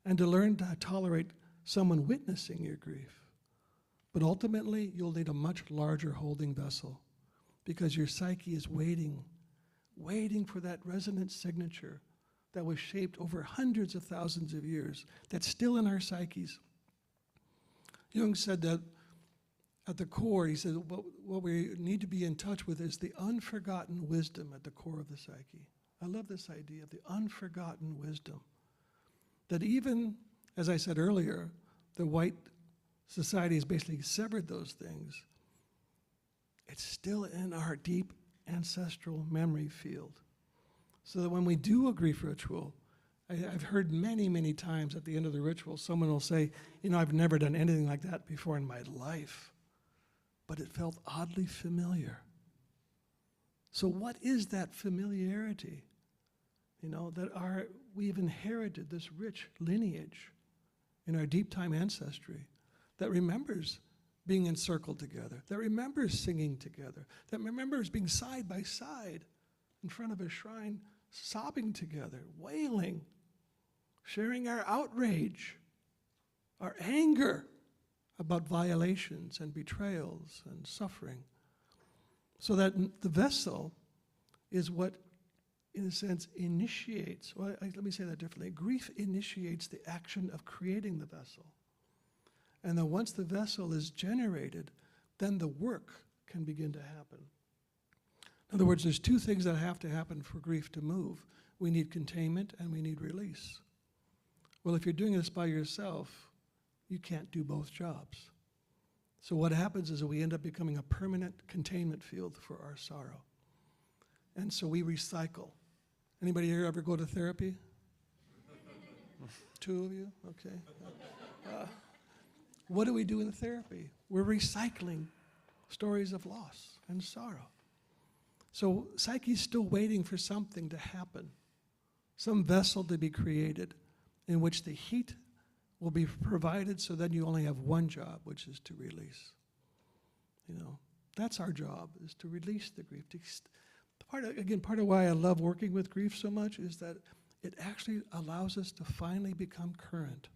and to learn to tolerate someone witnessing your grief. But ultimately, you'll need a much larger holding vessel because your psyche is waiting for that resonant signature that was shaped over hundreds of thousands of years, that's still in our psyches. Jung said that at the core, he said, what we need to be in touch with is the unforgotten wisdom at the core of the psyche. I love this idea of the unforgotten wisdom. That even, as I said earlier, the white society has basically severed those things. It's still in our deep ancestral memory field. So that when we do a grief ritual, I've heard many, many times at the end of the ritual, someone will say, you know, I've never done anything like that before in my life, but it felt oddly familiar. So what is that familiarity? You know, that we've inherited this rich lineage in our deep time ancestry that remembers being encircled together, that remembers singing together, that remembers being side by side in front of a shrine, sobbing together, wailing, sharing our outrage, our anger about violations and betrayals and suffering. So that the vessel is what, in a sense, initiates, let me say that differently. Grief initiates the action of creating the vessel. And then once the vessel is generated, then the work can begin to happen. In other words, there's two things that have to happen for grief to move. We need containment and we need release. Well, if you're doing this by yourself, you can't do both jobs. So what happens is that we end up becoming a permanent containment field for our sorrow. And so we recycle. Anybody here ever go to therapy? Two of you? Okay. What do we do in therapy? We're recycling stories of loss and sorrow. So psyche's still waiting for something to happen, some vessel to be created in which the heat will be provided so then you only have one job, which is to release. You know, that's our job, is to release the grief. Part of why I love working with grief so much is that it actually allows us to finally become current.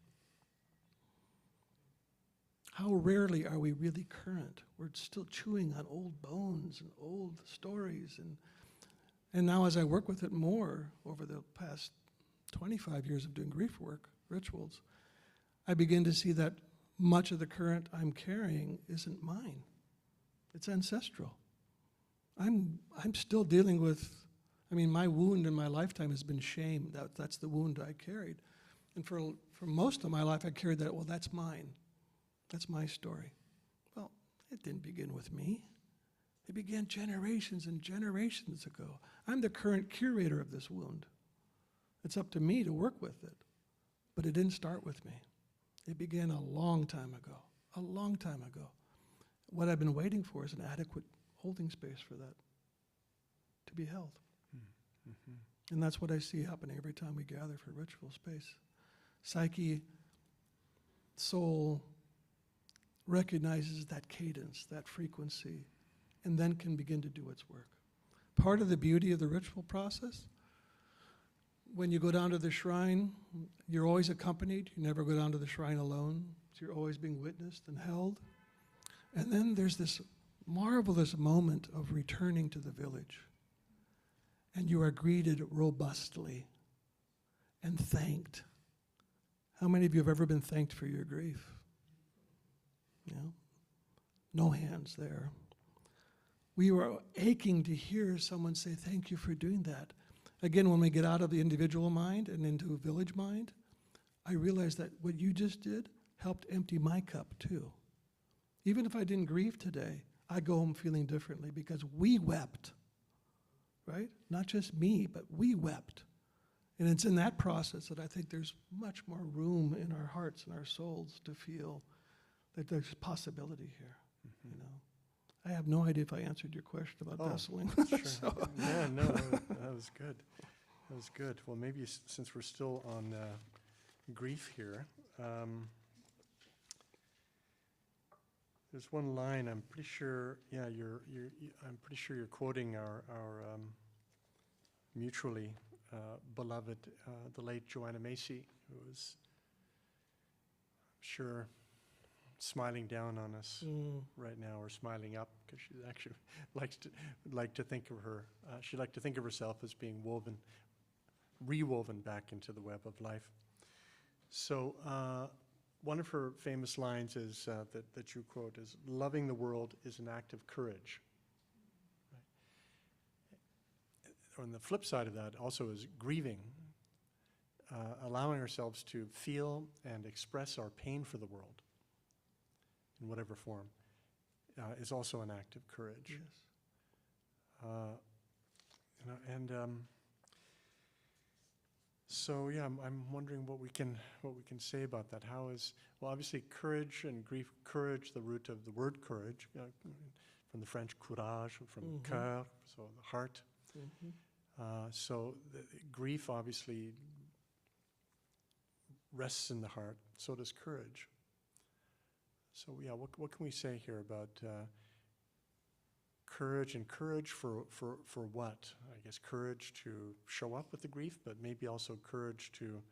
How rarely are we really current? We're still chewing on old bones and old stories. And now as I work with it more over the past 25 years of doing grief work, rituals, I begin to see that much of the current I'm carrying isn't mine. It's ancestral. I'm still dealing with, my wound in my lifetime has been shame. That's the wound I carried. And for most of my life, I carried that, well, that's mine. That's my story. Well, it didn't begin with me. It began generations and generations ago. I'm the current curator of this wound. It's up to me to work with it. But it didn't start with me. It began a long time ago. A long time ago. What I've been waiting for is an adequate holding space for that to be held. Mm-hmm. And that's what I see happening every time we gather for ritual space. Psyche, soul, recognizes that cadence, that frequency, and then can begin to do its work. Part of the beauty of the ritual process when you go down to the shrine, you're always accompanied. You never go down to the shrine alone. So you're always being witnessed and held. And then there's this marvelous moment of returning to the village. And you are greeted robustly and thanked. How many of you have ever been thanked for your grief? You know? No hands there. We were aching to hear someone say, thank you for doing that. Again, when we get out of the individual mind and into a village mind, I realized that what you just did helped empty my cup too. Even if I didn't grieve today, I go home feeling differently because we wept, right? Not just me, but we wept. And it's in that process that I think there's much more room in our hearts and our souls to feel that there's possibility here, you know. I have no idea if I answered your question about vessel. Sure. Yeah, no, that was good. That was good. Well, maybe since we're still on grief here, there's one line. I'm pretty sure. Yeah, I'm pretty sure you're quoting our mutually beloved, the late Joanna Macy, who was, I'm sure, smiling down on us right now, or smiling up, because she actually like to think of her. She liked to think of herself as being rewoven back into the web of life. So one of her famous lines is that you quote is, "Loving the world is an act of courage." On the flip side of that also is grieving, allowing ourselves to feel and express our pain for the world in whatever form, is also an act of courage. Yes. So yeah, I'm wondering what we can say about that. How is, well, obviously courage and grief. Courage, the root of the word courage, from the French courage, from cœur, so the heart. So the grief obviously rests in the heart. So does courage. So yeah, what can we say here about courage, and courage for what? I guess courage to show up with the grief, but maybe also courage to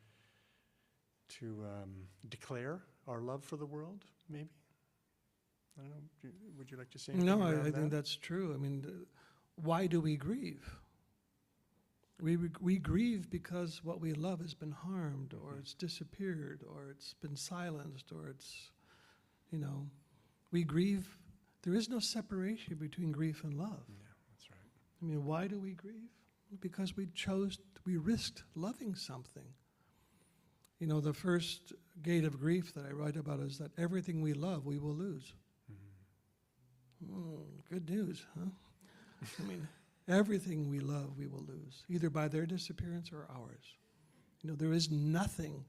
declare our love for the world, maybe? I don't know, would you like to say anything No, around I think that's true. I mean, why do we grieve? We grieve because what we love has been harmed, or it's disappeared, or it's been silenced, or it's, you know, we grieve. There is no separation between grief and love. Yeah, that's right. I mean, why do we grieve? Because we risked loving something. You know, the first gate of grief that I write about is that everything we love, we will lose. Good news, huh? I mean, everything we love, we will lose, either by their disappearance or ours. You know, there is nothing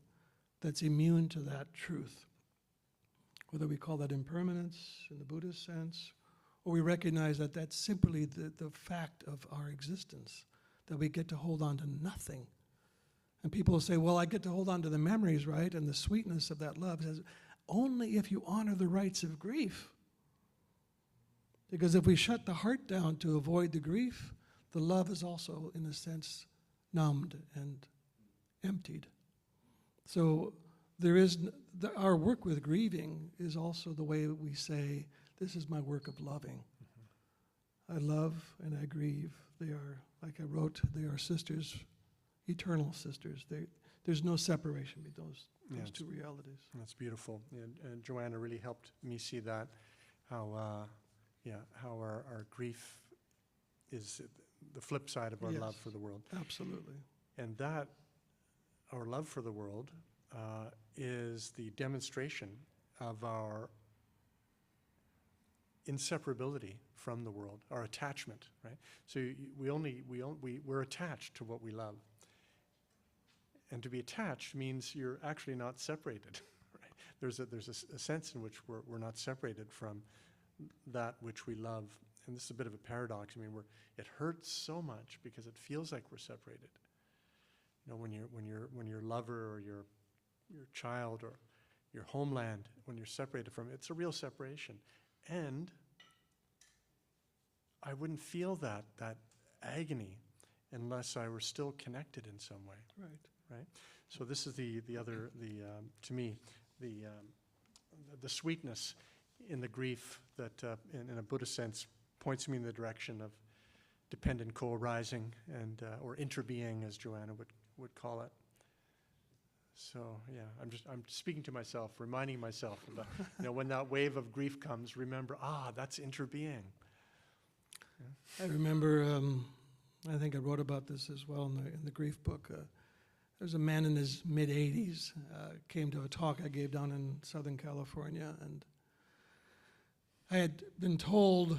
that's immune to that truth. Whether we call that impermanence in the Buddhist sense, or we recognize that that's simply the fact of our existence, that we get to hold on to nothing. And people will say, well, I get to hold on to the memories, right? And the sweetness of that love. It says, only if you honor the rights of grief. Because if we shut the heart down to avoid the grief, the love is also, in a sense, numbed and emptied. So there is our work with grieving is also the way we say, this is my work of loving. I love and I grieve. They are, like I wrote, they are sisters, eternal sisters. There's no separation between those two realities. That's beautiful. And Joanna really helped me see that, how our grief is the flip side of our love for the world. Absolutely. And that, our love for the world, is the demonstration of our inseparability from the world, our attachment, right? So we're attached to what we love. And to be attached means you're actually not separated, right? There's a sense in which we're not separated from that which we love. And this is a bit of a paradox. I mean, it hurts so much because it feels like we're separated. You know, when your lover or your child or your homeland, when you're separated from it, it's a real separation. And I wouldn't feel that agony unless I were still connected in some way, Right. right? So this is the other, to me, the sweetness in the grief that, in a Buddhist sense, points me in the direction of dependent co-arising and, or interbeing, as Joanna would call it. So yeah, I'm speaking to myself, reminding myself about, when that wave of grief comes, remember, that's interbeing. I remember, I think I wrote about this as well in the grief book. There's a man in his mid-80s, came to a talk I gave down in Southern California, and I had been told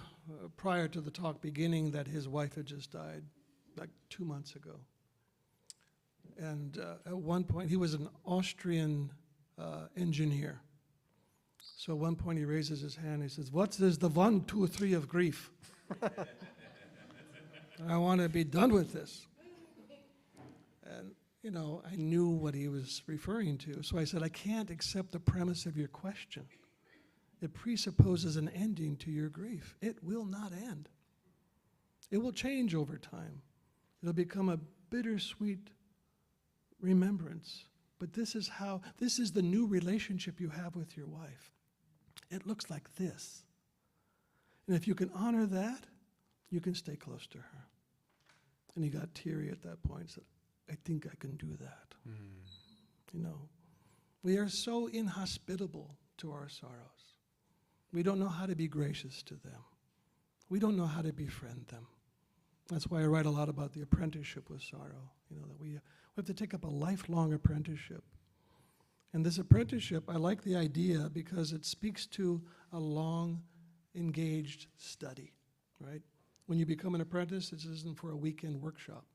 prior to the talk beginning that his wife had just died, like 2 months ago. And at one point, he was an Austrian engineer. So at one point he raises his hand, he says, "What is the 1, 2, 3 of grief?" I want to be done with this. And, I knew what he was referring to. So I said, "I can't accept the premise of your question. It presupposes an ending to your grief. It will not end. It will change over time. It'll become a bittersweet remembrance. But this is the new relationship you have with your wife. It looks like this. And if you can honor that, you can stay close to her." And he got teary at that point and said, "I think I can do that." We are so inhospitable to our sorrows. We don't know how to be gracious to them. We don't know how to befriend them. That's why I write a lot about the apprenticeship with sorrow, that we have to take up a lifelong apprenticeship. And this apprenticeship, I like the idea because it speaks to a long, engaged study, right? When you become an apprentice, this isn't for a weekend workshop.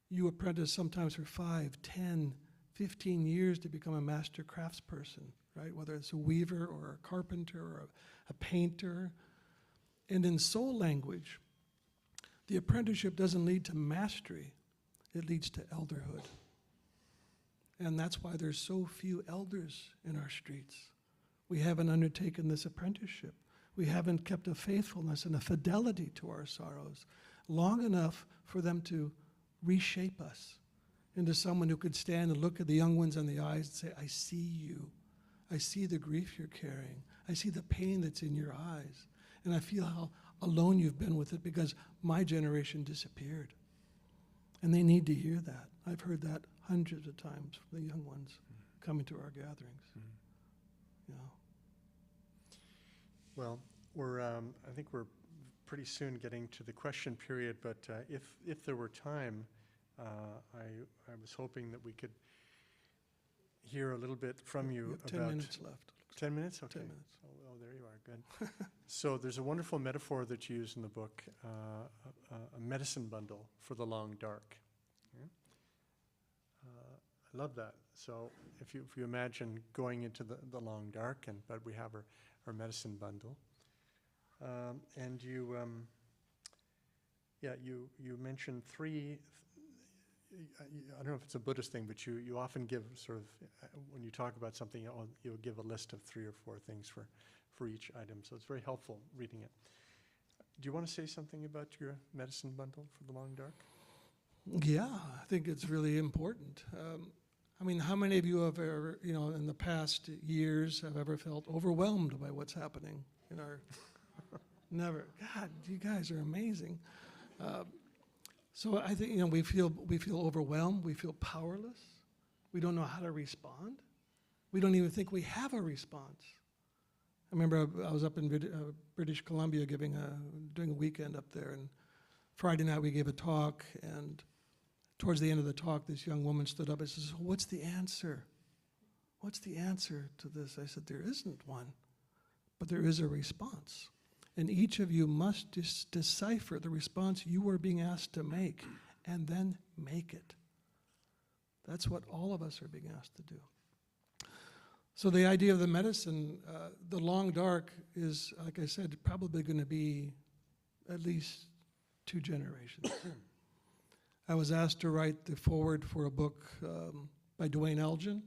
You apprentice sometimes for 5, 10, 15 years to become a master craftsperson, right? Whether it's a weaver or a carpenter or a painter. And in soul language, the apprenticeship doesn't lead to mastery, it leads to elderhood. And that's why there's so few elders in our streets. We haven't undertaken this apprenticeship. We haven't kept a faithfulness and a fidelity to our sorrows long enough for them to reshape us into someone who could stand and look at the young ones in the eyes and say, "I see you. I see the grief you're carrying. I see the pain that's in your eyes. And I feel how alone you've been with it because my generation disappeared." And they need to hear that. I've heard that hundreds of times from the young ones coming to our gatherings. Well, I think we're pretty soon getting to the question period, but if there were time, I was hoping that we could hear a little bit from you We have about... 10 minutes left. 10 minutes? Okay. 10 minutes. Oh, there you are. Good. So there's a wonderful metaphor that you use in the book, a medicine bundle for the long dark. Yeah? I love that. So if you imagine going into the long dark, but we have our medicine bundle. And you mentioned three, I don't know if it's a Buddhist thing, but you often give sort of, when you talk about something, you'll give a list of 3 or 4 things for each item. So it's very helpful reading it. Do you want to say something about your medicine bundle for the long dark? Yeah, I think it's really important. How many of you have ever, in the past years, have ever felt overwhelmed by what's happening in our... Never. God, you guys are amazing. So I think, we feel overwhelmed. We feel powerless. We don't know how to respond. We don't even think we have a response. I remember I was up in British Columbia doing a weekend up there, and Friday night we gave a talk, and towards the end of the talk, this young woman stood up and says, "What's the answer? What's the answer to this?" I said, "There isn't one, but there is a response. And each of you must decipher the response you are being asked to make, and then make it." That's what all of us are being asked to do. So the idea of the medicine, the long dark is, like I said, probably going to be at least 2 generations. I was asked to write the foreword for a book by Dwayne Elgin.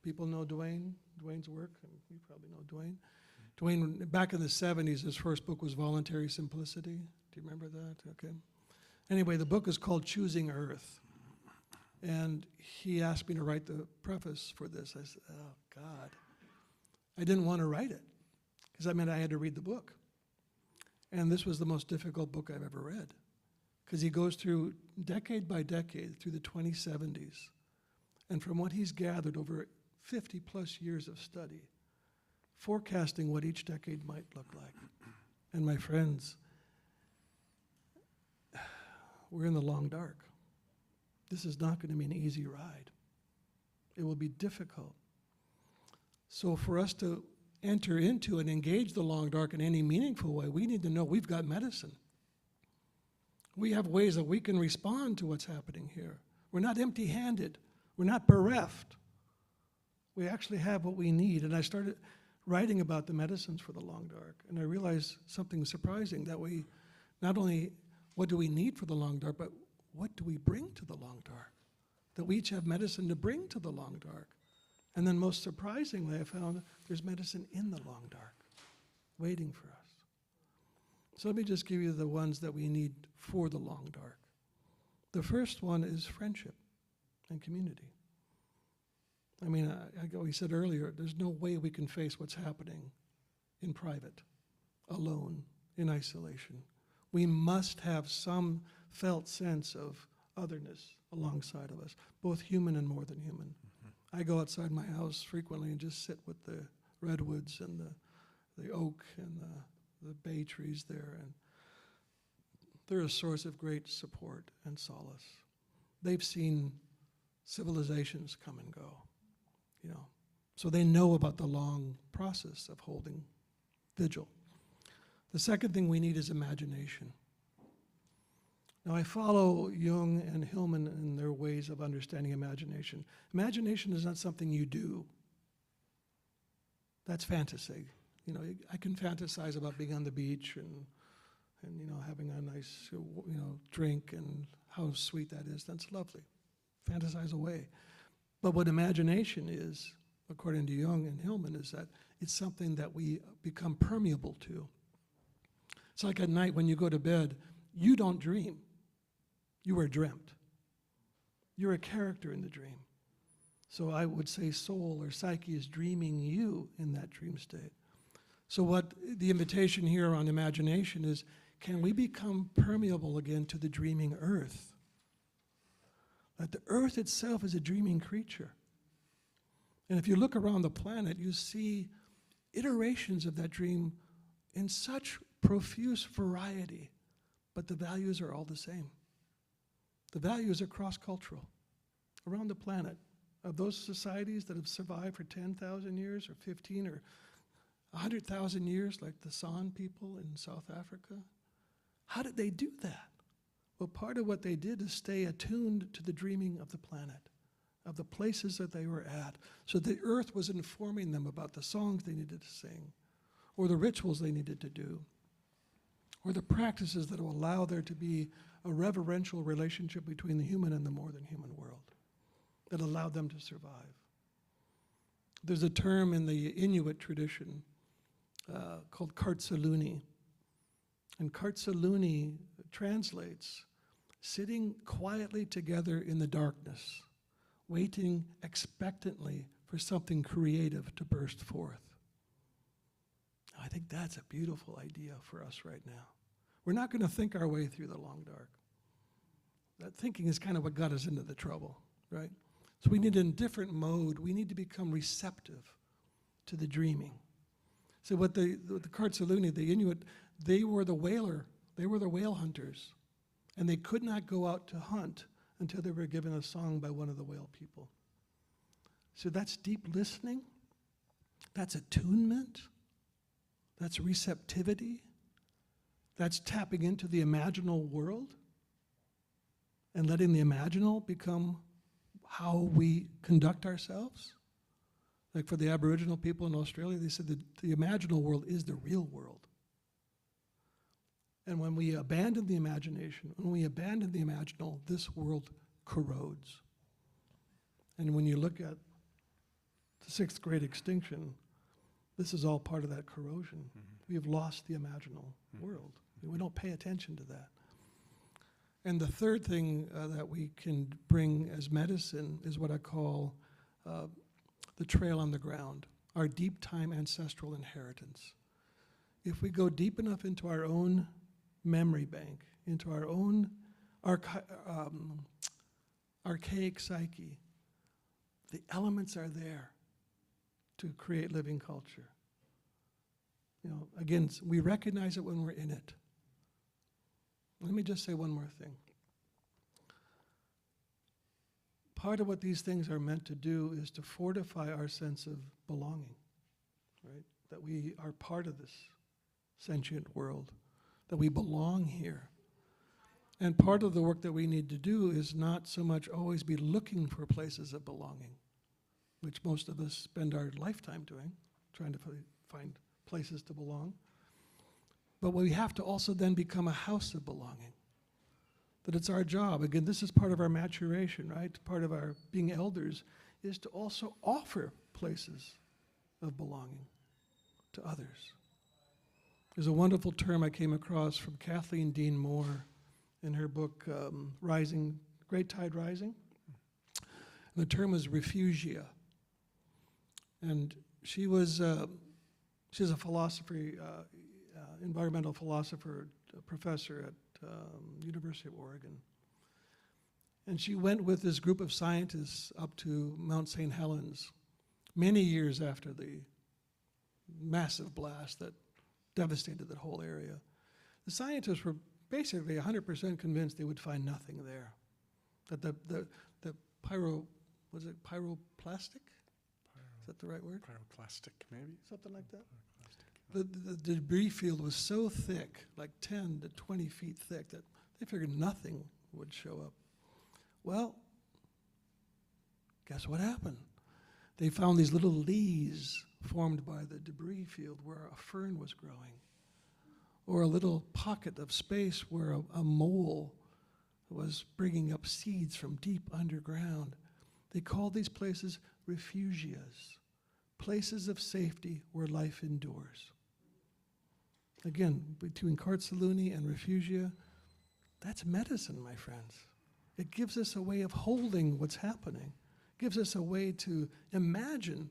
People know Dwayne's work. You probably know Dwayne. Dwayne, back in the 70s, his first book was Voluntary Simplicity. Do you remember that? Okay. Anyway, the book is called Choosing Earth. And he asked me to write the preface for this. I said, oh, God. I didn't want to write it because that meant I had to read the book. And this was the most difficult book I've ever read because he goes through decade by decade through the 2070s. And from what he's gathered over 50 plus years of study, forecasting what each decade might look like. And my friends, we're in the long dark. This is not going to be an easy ride. It will be difficult. So for us to enter into and engage the long dark in any meaningful way, we need to know we've got medicine. We have ways that we can respond to what's happening here. We're not empty-handed. We're not bereft. We actually have what we need. And I started writing about the medicines for the long dark, and I realized something surprising, that we not only what do we need for the long dark, but what do we bring to the long dark? That we each have medicine to bring to the long dark. And then most surprisingly, I found there's medicine in the long dark, waiting for us. So let me just give you the ones that we need for the long dark. The first one is friendship and community. I mean, like we said earlier, there's no way we can face what's happening in private, alone, in isolation. We must have some felt sense of otherness alongside of us, both human and more than human. I go outside my house frequently and just sit with the redwoods and the oak and the bay trees there, and they're a source of great support and solace. They've seen civilizations come and go, you know, so they know about the long process of holding vigil. The second thing we need is imagination. Now, I follow Jung and Hillman in their ways of understanding imagination. Imagination is not something you do. That's fantasy. You know, I can fantasize about being on the beach and you know, having a nice, you know, drink and how sweet that is. That's lovely. Fantasize away. But what imagination is, according to Jung and Hillman, is that it's something that we become permeable to. It's like at night when you go to bed, you don't dream. You are dreamt. You're a character in the dream. So I would say soul or psyche is dreaming you in that dream state. So what the invitation here on imagination is, can we become permeable again to the dreaming earth? That the earth itself is a dreaming creature. And if you look around the planet, you see iterations of that dream in such profuse variety, but the values are all the same. The values are cross-cultural around the planet. Of those societies that have survived for 10,000 years or 15 or 100,000 years, like the San people in South Africa, how did they do that? Well, part of what they did is stay attuned to the dreaming of the planet, of the places that they were at. So the earth was informing them about the songs they needed to sing, or the rituals they needed to do, or the practices that will allow there to be a reverential relationship between the human and the more than human world that allowed them to survive. There's a term in the Inuit tradition called kartsaluni. And kartsaluni translates sitting quietly together in the darkness, waiting expectantly for something creative to burst forth. I think that's a beautiful idea for us right now. We're not going to think our way through the long dark. That thinking is kind of what got us into the trouble, right? So we need a different mode. We need to become receptive to the dreaming. So what the Kartsaluni, the Inuit, they were the whaler. They were the whale hunters. And they could not go out to hunt until they were given a song by one of the whale people. So that's deep listening. That's attunement. That's receptivity. That's tapping into the imaginal world and letting the imaginal become how we conduct ourselves. Like for the Aboriginal people in Australia, they said that the imaginal world is the real world. And when we abandon the imagination, when we abandon the imaginal, this world corrodes. And when you look at the sixth great extinction, this is all part of that corrosion. We have lost the imaginal world. We don't pay attention to that. And the third thing that we can bring as medicine is what I call the trail on the ground, our deep time ancestral inheritance. If we go deep enough into our own memory bank, into our own archaic psyche, the elements are there to create living culture. You know, again, we recognize it when we're in it. Let me just say one more thing. Part of what these things are meant to do is to fortify our sense of belonging, right? That we are part of this sentient world, that we belong here. And part of the work that we need to do is not so much always be looking for places of belonging, which most of us spend our lifetime doing, trying to find places to belong. But we have to also then become a house of belonging. That it's our job, again, this is part of our maturation, right? Part of our being elders is to also offer places of belonging to others. There's a wonderful term I came across from Kathleen Dean Moore in her book, Rising, Great Tide Rising. And the term was refugia. And she's a philosopher, environmental philosopher, professor at University of Oregon. And she went with this group of scientists up to Mount St. Helens many years after the massive blast that devastated that whole area. The scientists were basically 100% convinced they would find nothing there. That the pyroplastic? Is that the right word? Pyroclastic, maybe? Something like that? Pyroclastic. The debris field was so thick, like 10 to 20 feet thick, that they figured nothing would show up. Well, guess what happened? They found these little lees formed by the debris field where a fern was growing, or a little pocket of space where a mole was bringing up seeds from deep underground. They called these places refugias, places of safety where life endures. Again, between Kartsaluni and refugia, that's medicine, my friends. It gives us a way of holding what's happening. It gives us a way to imagine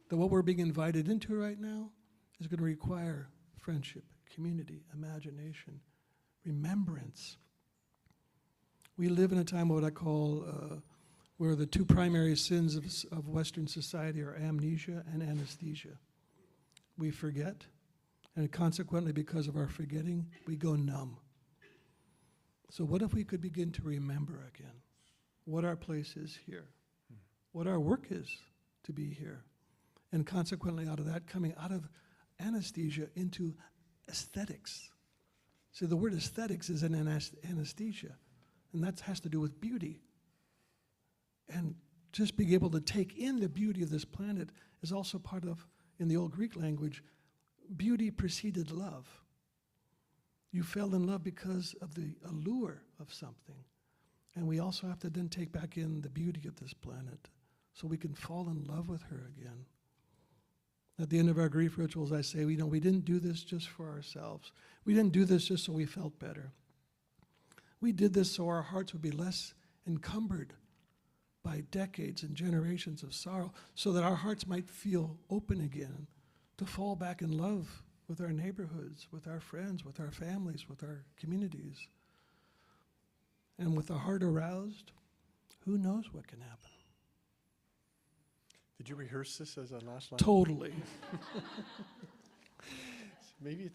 that what we're being invited into right now is going to require friendship, community, imagination, remembrance. We live in a time of what I call where the two primary sins of Western society are amnesia and anesthesia. We forget, and consequently, because of our forgetting, we go numb. So what if we could begin to remember again what our place is here, what our work is to be here, and consequently out of that, coming out of anesthesia into aesthetics. See, the word aesthetics is an anesthesia, and that has to do with beauty. And just being able to take in the beauty of this planet is also part of, in the old Greek language, beauty preceded love. You fell in love because of the allure of something. And we also have to then take back in the beauty of this planet so we can fall in love with her again. At the end of our grief rituals, I say, we didn't do this just for ourselves. We didn't do this just so we felt better. We did this so our hearts would be less encumbered by decades and generations of sorrow, so that our hearts might feel open again to fall back in love with our neighborhoods, with our friends, with our families, with our communities. And with the heart aroused, who knows what can happen? Did you rehearse this as a last line? Totally. Maybe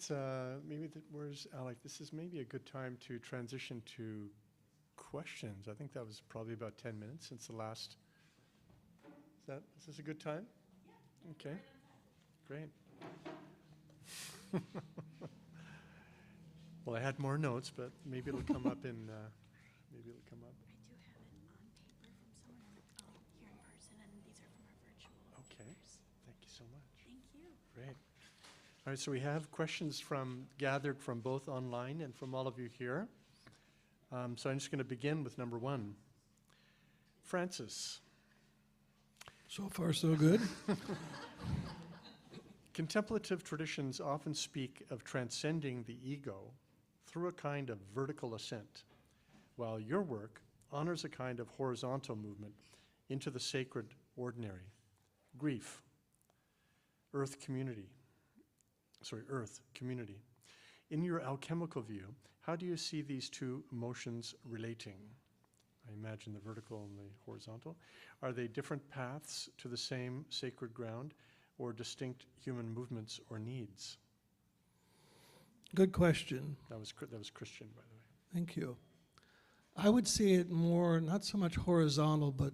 where's Alec? This is maybe a good time to transition to questions. I think that was probably about 10 minutes since the last. Is this a good time? Yeah. Okay. Great. Well, I had more notes, but maybe it'll come up in. Maybe it'll come up. I do have it on paper from someone here in person, and these are from our virtual. Okay. papers. Thank you so much. Thank you. Great. All right, so we have questions gathered from both online and from all of you here. So I'm just going to begin with number one. Francis. So far, so good. Contemplative traditions often speak of transcending the ego through a kind of vertical ascent. while your work honors a kind of horizontal movement into the sacred ordinary, grief, earth community. In your alchemical view, how do you see these two emotions relating? I imagine the vertical and the horizontal. Are they different paths to the same sacred ground, or distinct human movements or needs? Good question. That was Christian, by the way. Thank you. I would see it more, not so much horizontal, but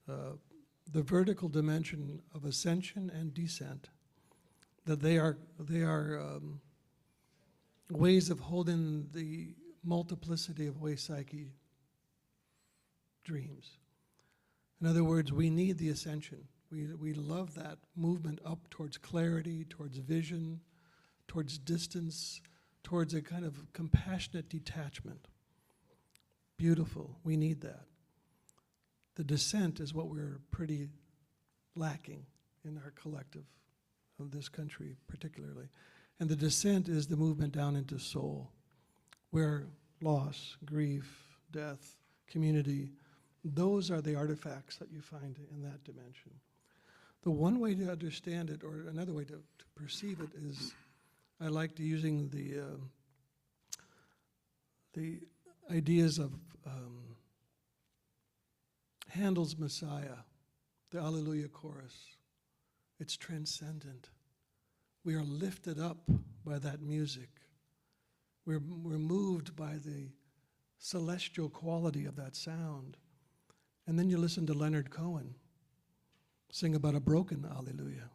the vertical dimension of ascension and descent. That they are ways of holding the multiplicity of way psyche dreams. In other words, we need the ascension. We love that movement up towards clarity, towards vision, towards distance, towards a kind of compassionate detachment. Beautiful. We need that. The descent is what we're pretty lacking in our collective of this country particularly. And the descent is the movement down into soul, where loss, grief, death, community, those are the artifacts that you find in that dimension. The one way to understand it, or another way to perceive it, is I liked using the ideas of Handel's Messiah, the Alleluia chorus. It's transcendent. We are lifted up by that music. We're moved by the celestial quality of that sound. And then you listen to Leonard Cohen sing about a broken Alleluia.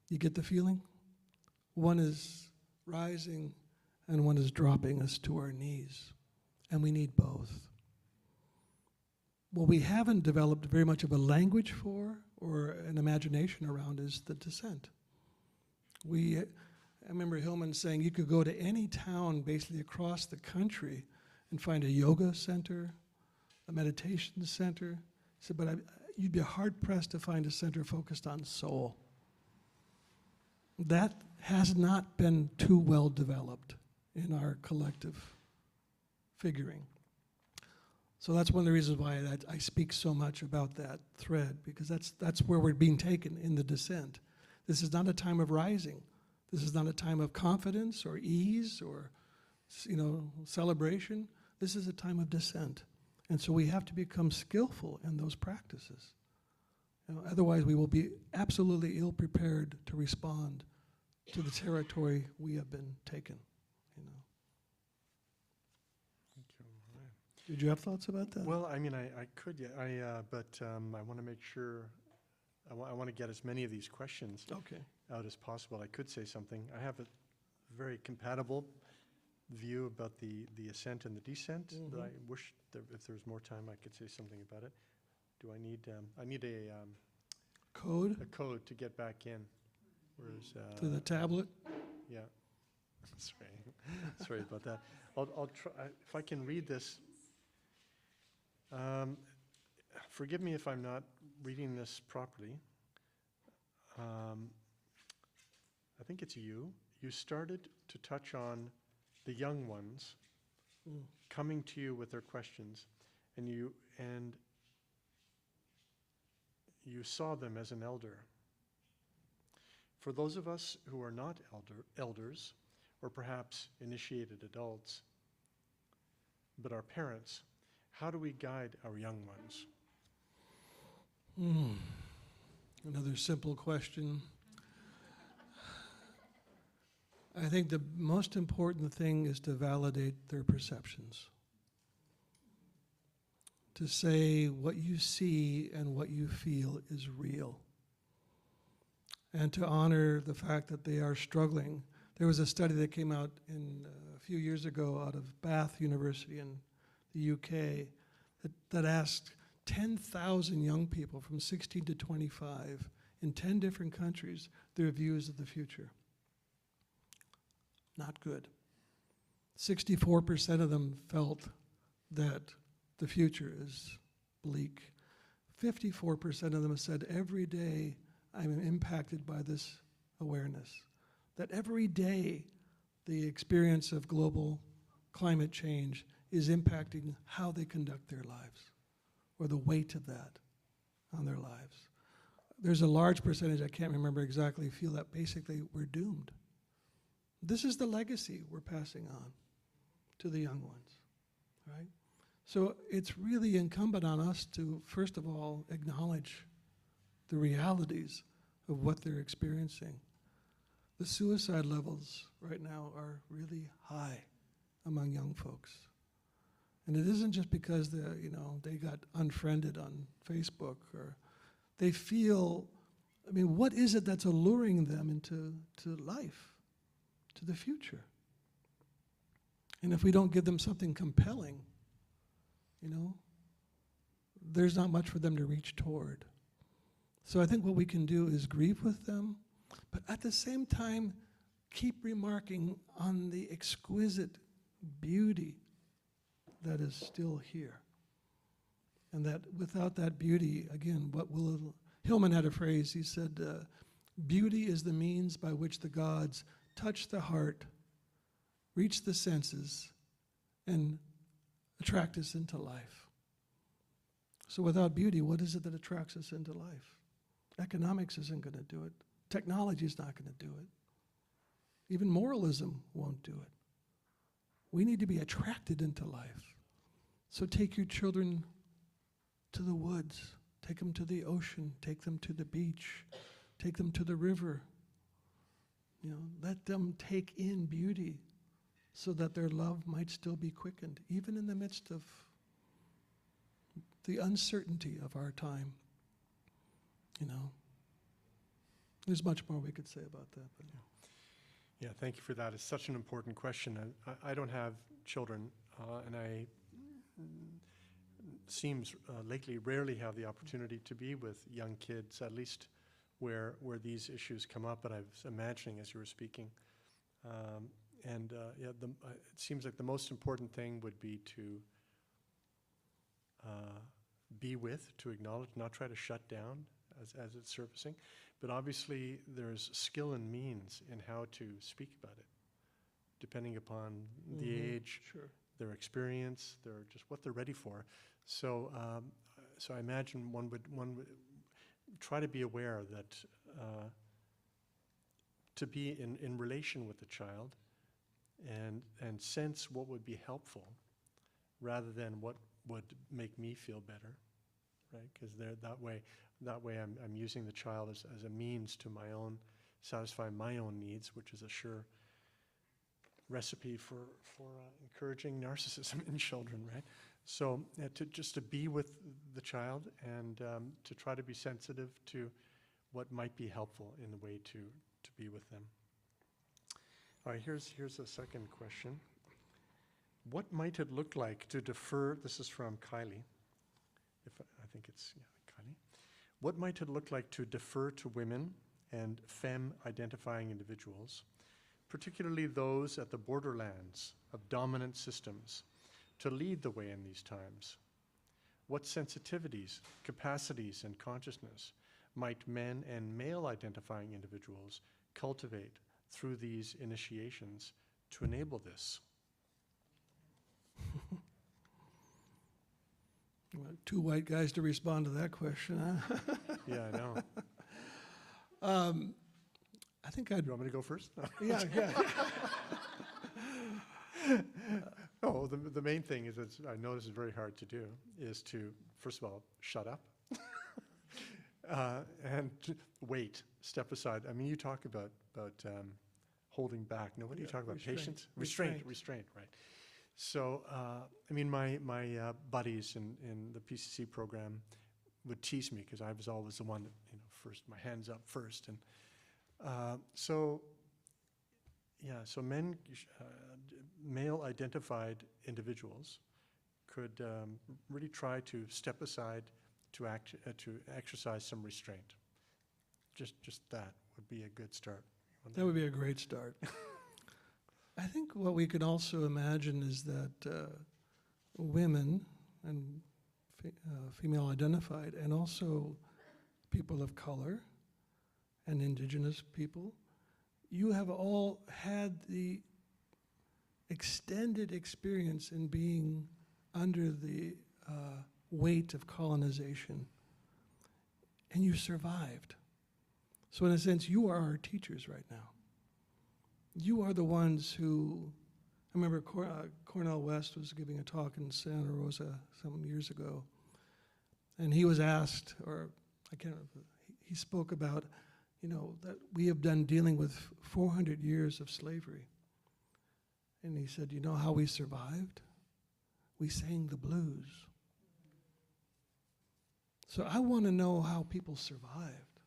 You get the feeling? One is rising and one is dropping us to our knees. And we need both. What we haven't developed very much of a language for or an imagination around is the descent. I remember Hillman saying you could go to any town basically across the country and find a yoga center, a meditation center. He said, but you'd be hard-pressed to find a center focused on soul. That has not been too well developed in our collective figuring. So that's one of the reasons why I speak so much about that thread, because that's where we're being taken in the descent. This is not a time of rising. This is not a time of confidence or ease or, celebration. This is a time of descent. And so we have to become skillful in those practices. Otherwise, we will be absolutely ill-prepared to respond to the territory we have been taken. Thank you. All right. Did you have thoughts about that? Well, I mean, I could, yeah. But I want to make sure, I want to get as many of these questions out as possible. I could say something. I have a very compatible view about the ascent and the descent that I wish if there was more time I could say something about it. Do I need, I need a code? A code to get back in. Whereas, to the tablet? Yeah. Sorry about that. I'll try, if I can read this. Forgive me if I'm not reading this properly. I think it's you. You started to touch on the young ones coming to you with their questions, and you saw them as an elder. For those of us who are not elders, or perhaps initiated adults, but are parents, how do we guide our young ones? Another simple question. I think the most important thing is to validate their perceptions. To say what you see and what you feel is real. And to honor the fact that they are struggling. There was a study that came out a few years ago out of Bath University in the UK that asked 10,000 young people from 16 to 25 in 10 different countries their views of the future. Not good. 64% of them felt that the future is bleak. 54% of them said every day I'm impacted by this awareness. That every day the experience of global climate change is impacting how they conduct their lives, or the weight of that on their lives. There's a large percentage, I can't remember exactly, feel that basically we're doomed. This is the legacy we're passing on to the young ones, right? So it's really incumbent on us to, first of all, acknowledge the realities of what they're experiencing. The suicide levels right now are really high among young folks. And it isn't just because they got unfriended on Facebook, or they feel, what is it that's alluring them into life, to the future? And if we don't give them something compelling, there's not much for them to reach toward. So I think what we can do is grieve with them, but at the same time, keep remarking on the exquisite beauty that is still here. And that without that beauty, again, Hillman had a phrase, he said, beauty is the means by which the gods touch the heart, reach the senses, and attract us into life. So without beauty, what is it that attracts us into life? Economics isn't going to do it. Technology is not going to do it. Even moralism won't do it. We need to be attracted into life. So take your children to the woods, take them to the ocean, take them to the beach, take them to the river. Let them take in beauty so that their love might still be quickened, even in the midst of the uncertainty of our time. There's much more we could say about that. But Yeah, thank you for that. It's such an important question. I don't have children, and seems lately rarely have the opportunity to be with young kids, at least where these issues come up. But I was imagining as you were speaking, it seems like the most important thing would be to be with, to acknowledge, not try to shut down as it's surfacing. But obviously there's skill and means in how to speak about it, depending upon the age, sure. their experience, just what they're ready for. So I imagine one would try to be aware that to be in relation with the child and sense what would be helpful rather than what would make me feel better, right? Because that way I'm using the child as a means to satisfying my own needs, which is a sure recipe for encouraging narcissism in children, right? So to be with the child and to try to be sensitive to what might be helpful in the way to be with them. All right, here's a second question. What might it look like to defer, this is from Kylie, I think it's Kylie. What might it look like to defer to women and femme-identifying individuals, particularly those at the borderlands of dominant systems, to lead the way in these times? What sensitivities, capacities, and consciousness might men and male-identifying individuals cultivate through these initiations to enable this? Well, two white guys to respond to that question, huh? Yeah, I know. I think I'd... You want me to go first? Yeah. No, the main thing is, I notice it's very hard to do, is to, first of all, shut up and wait, step aside. I mean, you talk about holding back. No, what do you talk about? Patience? Restraint, right. So, I mean, my buddies in the PCC program would tease me because I was always the one that, first, my hands up first. And so male-identified individuals could really try to step aside to exercise some restraint. Just that would be a good start. That would be a great start. I think what we could also imagine is that women and female-identified, and also people of color and indigenous people, you have all had the extended experience in being under the weight of colonization, and you survived. So in a sense, you are our teachers right now. You are the ones who, I remember Cornel West was giving a talk in Santa Rosa some years ago, and he was asked, or I can't remember, he spoke about, that we have done dealing with 400 years of slavery. And he said, you know how we survived? We sang the blues. So I want to know how people survived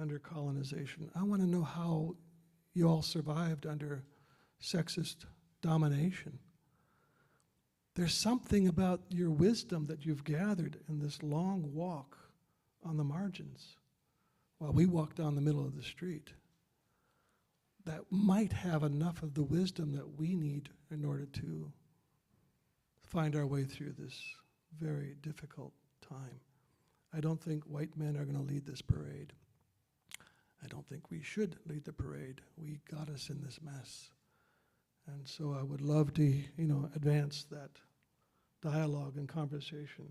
under colonization. I want to know how you all survived under sexist domination. There's something about your wisdom that you've gathered in this long walk on the margins while we walk down the middle of the street that might have enough of the wisdom that we need in order to find our way through this very difficult time. I don't think white men are going to lead this parade. I don't think we should lead the parade. We got us in this mess. And so I would love to, advance that dialogue and conversation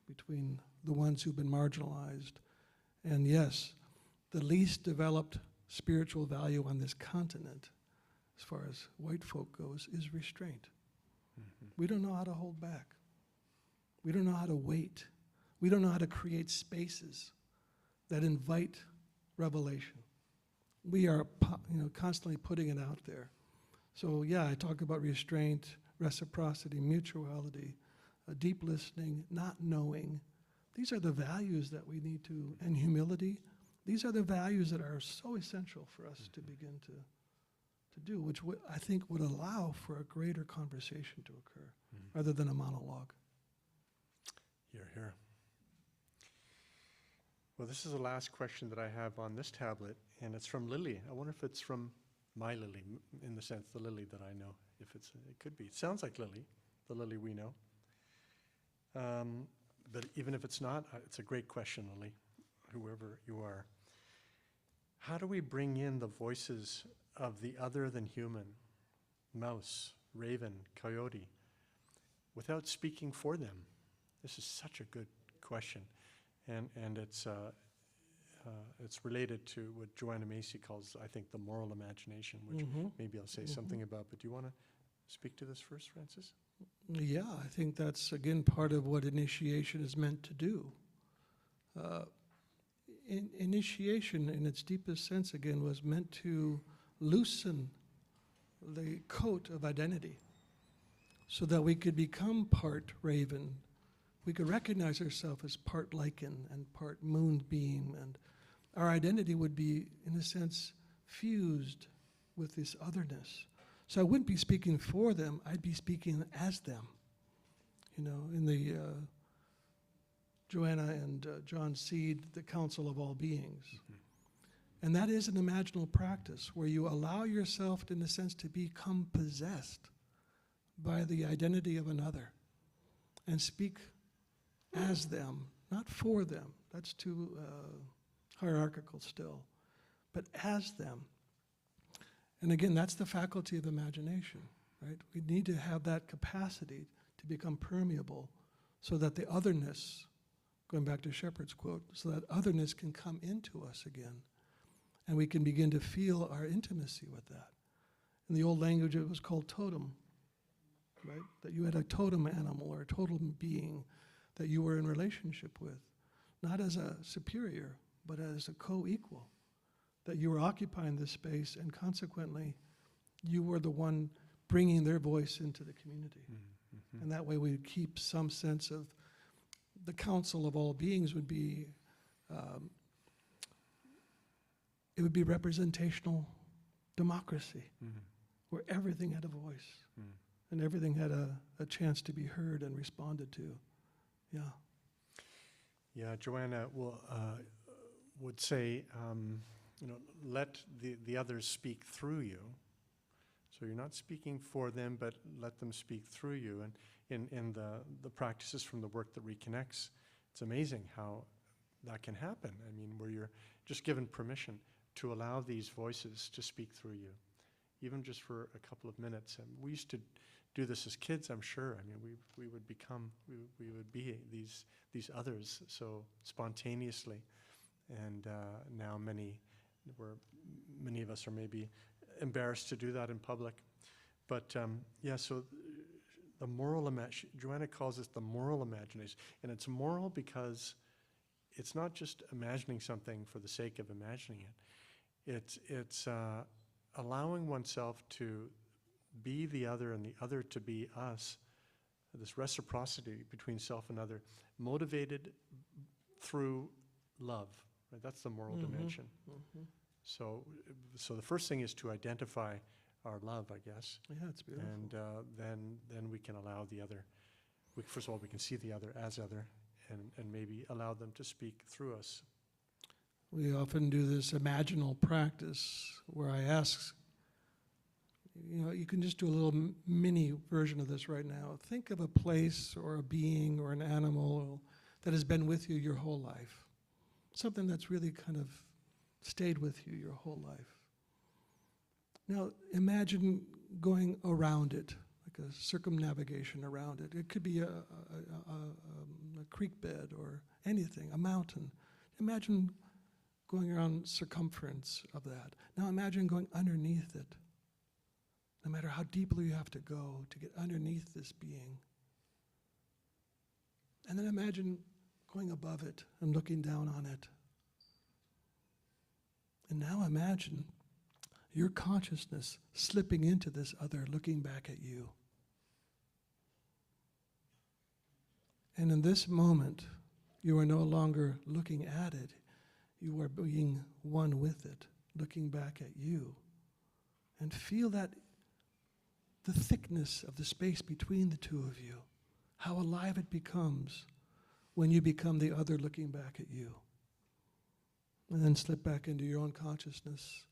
between the ones who've been marginalized. And yes, the least developed spiritual value on this continent, as far as white folk goes, is restraint. Mm-hmm. We don't know how to hold back. We don't know how to wait. We don't know how to create spaces that invite revelation. We are constantly putting it out there. So yeah, I talk about restraint, reciprocity, mutuality, deep listening, not knowing. These are the values that we need to, and humility. These are the values that are so essential for us to begin to do, which I think would allow for a greater conversation to occur, rather than a monologue. Hear, hear. Well, this is the last question that I have on this tablet, and it's from Lily. I wonder if it's from my Lily, in the sense the Lily that I know. It could be. It sounds like Lily, the Lily we know. But even if it's not, it's a great question, Lily, whoever you are. How do we bring in the voices of the other than human, mouse, raven, coyote, without speaking for them? This is such a good question. And it's related to what Joanna Macy calls, I think, the moral imagination, which maybe I'll say something about. But do you want to speak to this first, Francis? Yeah, I think that's, again, part of what initiation is meant to do. Initiation, in its deepest sense, again, was meant to loosen the coat of identity so that we could become part raven. We could recognize ourselves as part lichen and part moonbeam, and our identity would be, in a sense, fused with this otherness. So I wouldn't be speaking for them, I'd be speaking as them. In the Joanna and John Seed, the Council of All Beings. Mm-hmm. And that is an imaginal practice where you allow yourself, in a sense, to become possessed by the identity of another and speak as them, not for them. That's too hierarchical still, but as them. And again, that's the faculty of imagination, right? We need to have that capacity to become permeable so that the otherness, going back to Shepard's quote, so that otherness can come into us again. And we can begin to feel our intimacy with that. In the old language, it was called totem, right? That you had a totem animal or a totem being that you were in relationship with, not as a superior, but as a co-equal, that you were occupying this space, and consequently, you were the one bringing their voice into the community. Mm-hmm. And that way we keep some sense of the council of all beings would be, it would be representational democracy, where everything had a voice, and everything had a chance to be heard and responded to. Yeah. Yeah, Joanna would say, let the others speak through you. So you're not speaking for them, but let them speak through you. And in the practices from the work that reconnects, it's amazing how that can happen. I mean, where you're just given permission to allow these voices to speak through you. even just for a couple of minutes. And we used to do this as kids, I'm sure. I mean, we would become, we would be these others so spontaneously. And now many of us are maybe embarrassed to do that in public. But yeah, so the moral Joanna calls this the moral imagination. And it's moral because it's not just imagining something for the sake of imagining it. It's allowing oneself to be the other and the other to be us, this reciprocity between self and other, motivated through love. Right? That's the moral dimension. So the first thing is to identify our love, I guess. Yeah, it's beautiful. And then we can allow the other. First of all, we can see the other as other, and maybe allow them to speak through us. We often do this imaginal practice where I ask, you can just do a little mini version of this right now. Think of a place or a being or an animal that has been with you your whole life. Something that's really kind of stayed with you your whole life. Now, imagine going around it, like a circumnavigation around it. It could be a creek bed or anything, a mountain. Imagine going around circumference of that. Now imagine going underneath it. No matter how deeply you have to go to get underneath this being. And then imagine going above it and looking down on it. And now imagine your consciousness slipping into this other, looking back at you. And in this moment, you are no longer looking at it. You are being one with it, looking back at you. And feel that the thickness of the space between the two of you, how alive it becomes when you become the other looking back at you. And then slip back into your own consciousness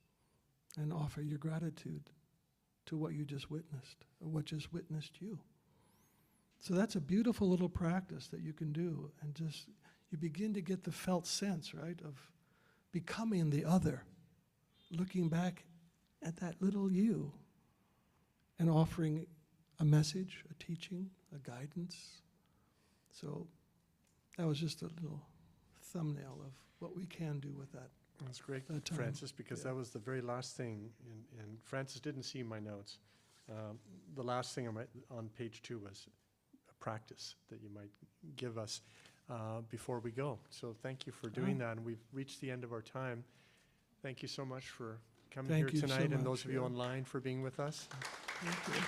and offer your gratitude to what you just witnessed, or what just witnessed you. So that's a beautiful little practice that you can do, and just, you begin to get the felt sense, right, of becoming the other, looking back at that little you, and offering a message, a teaching, a guidance. So that was just a little thumbnail of what we can do with that. That's great, that time. Francis, because that was the very last thing, and Francis didn't see my notes. The last thing on page 2 was a practice that you might give us before we go. So thank you for doing that, and we've reached the end of our time. Thank you so much for coming Thank here you so tonight, and much, those of you yeah. online for being with us. Thank you.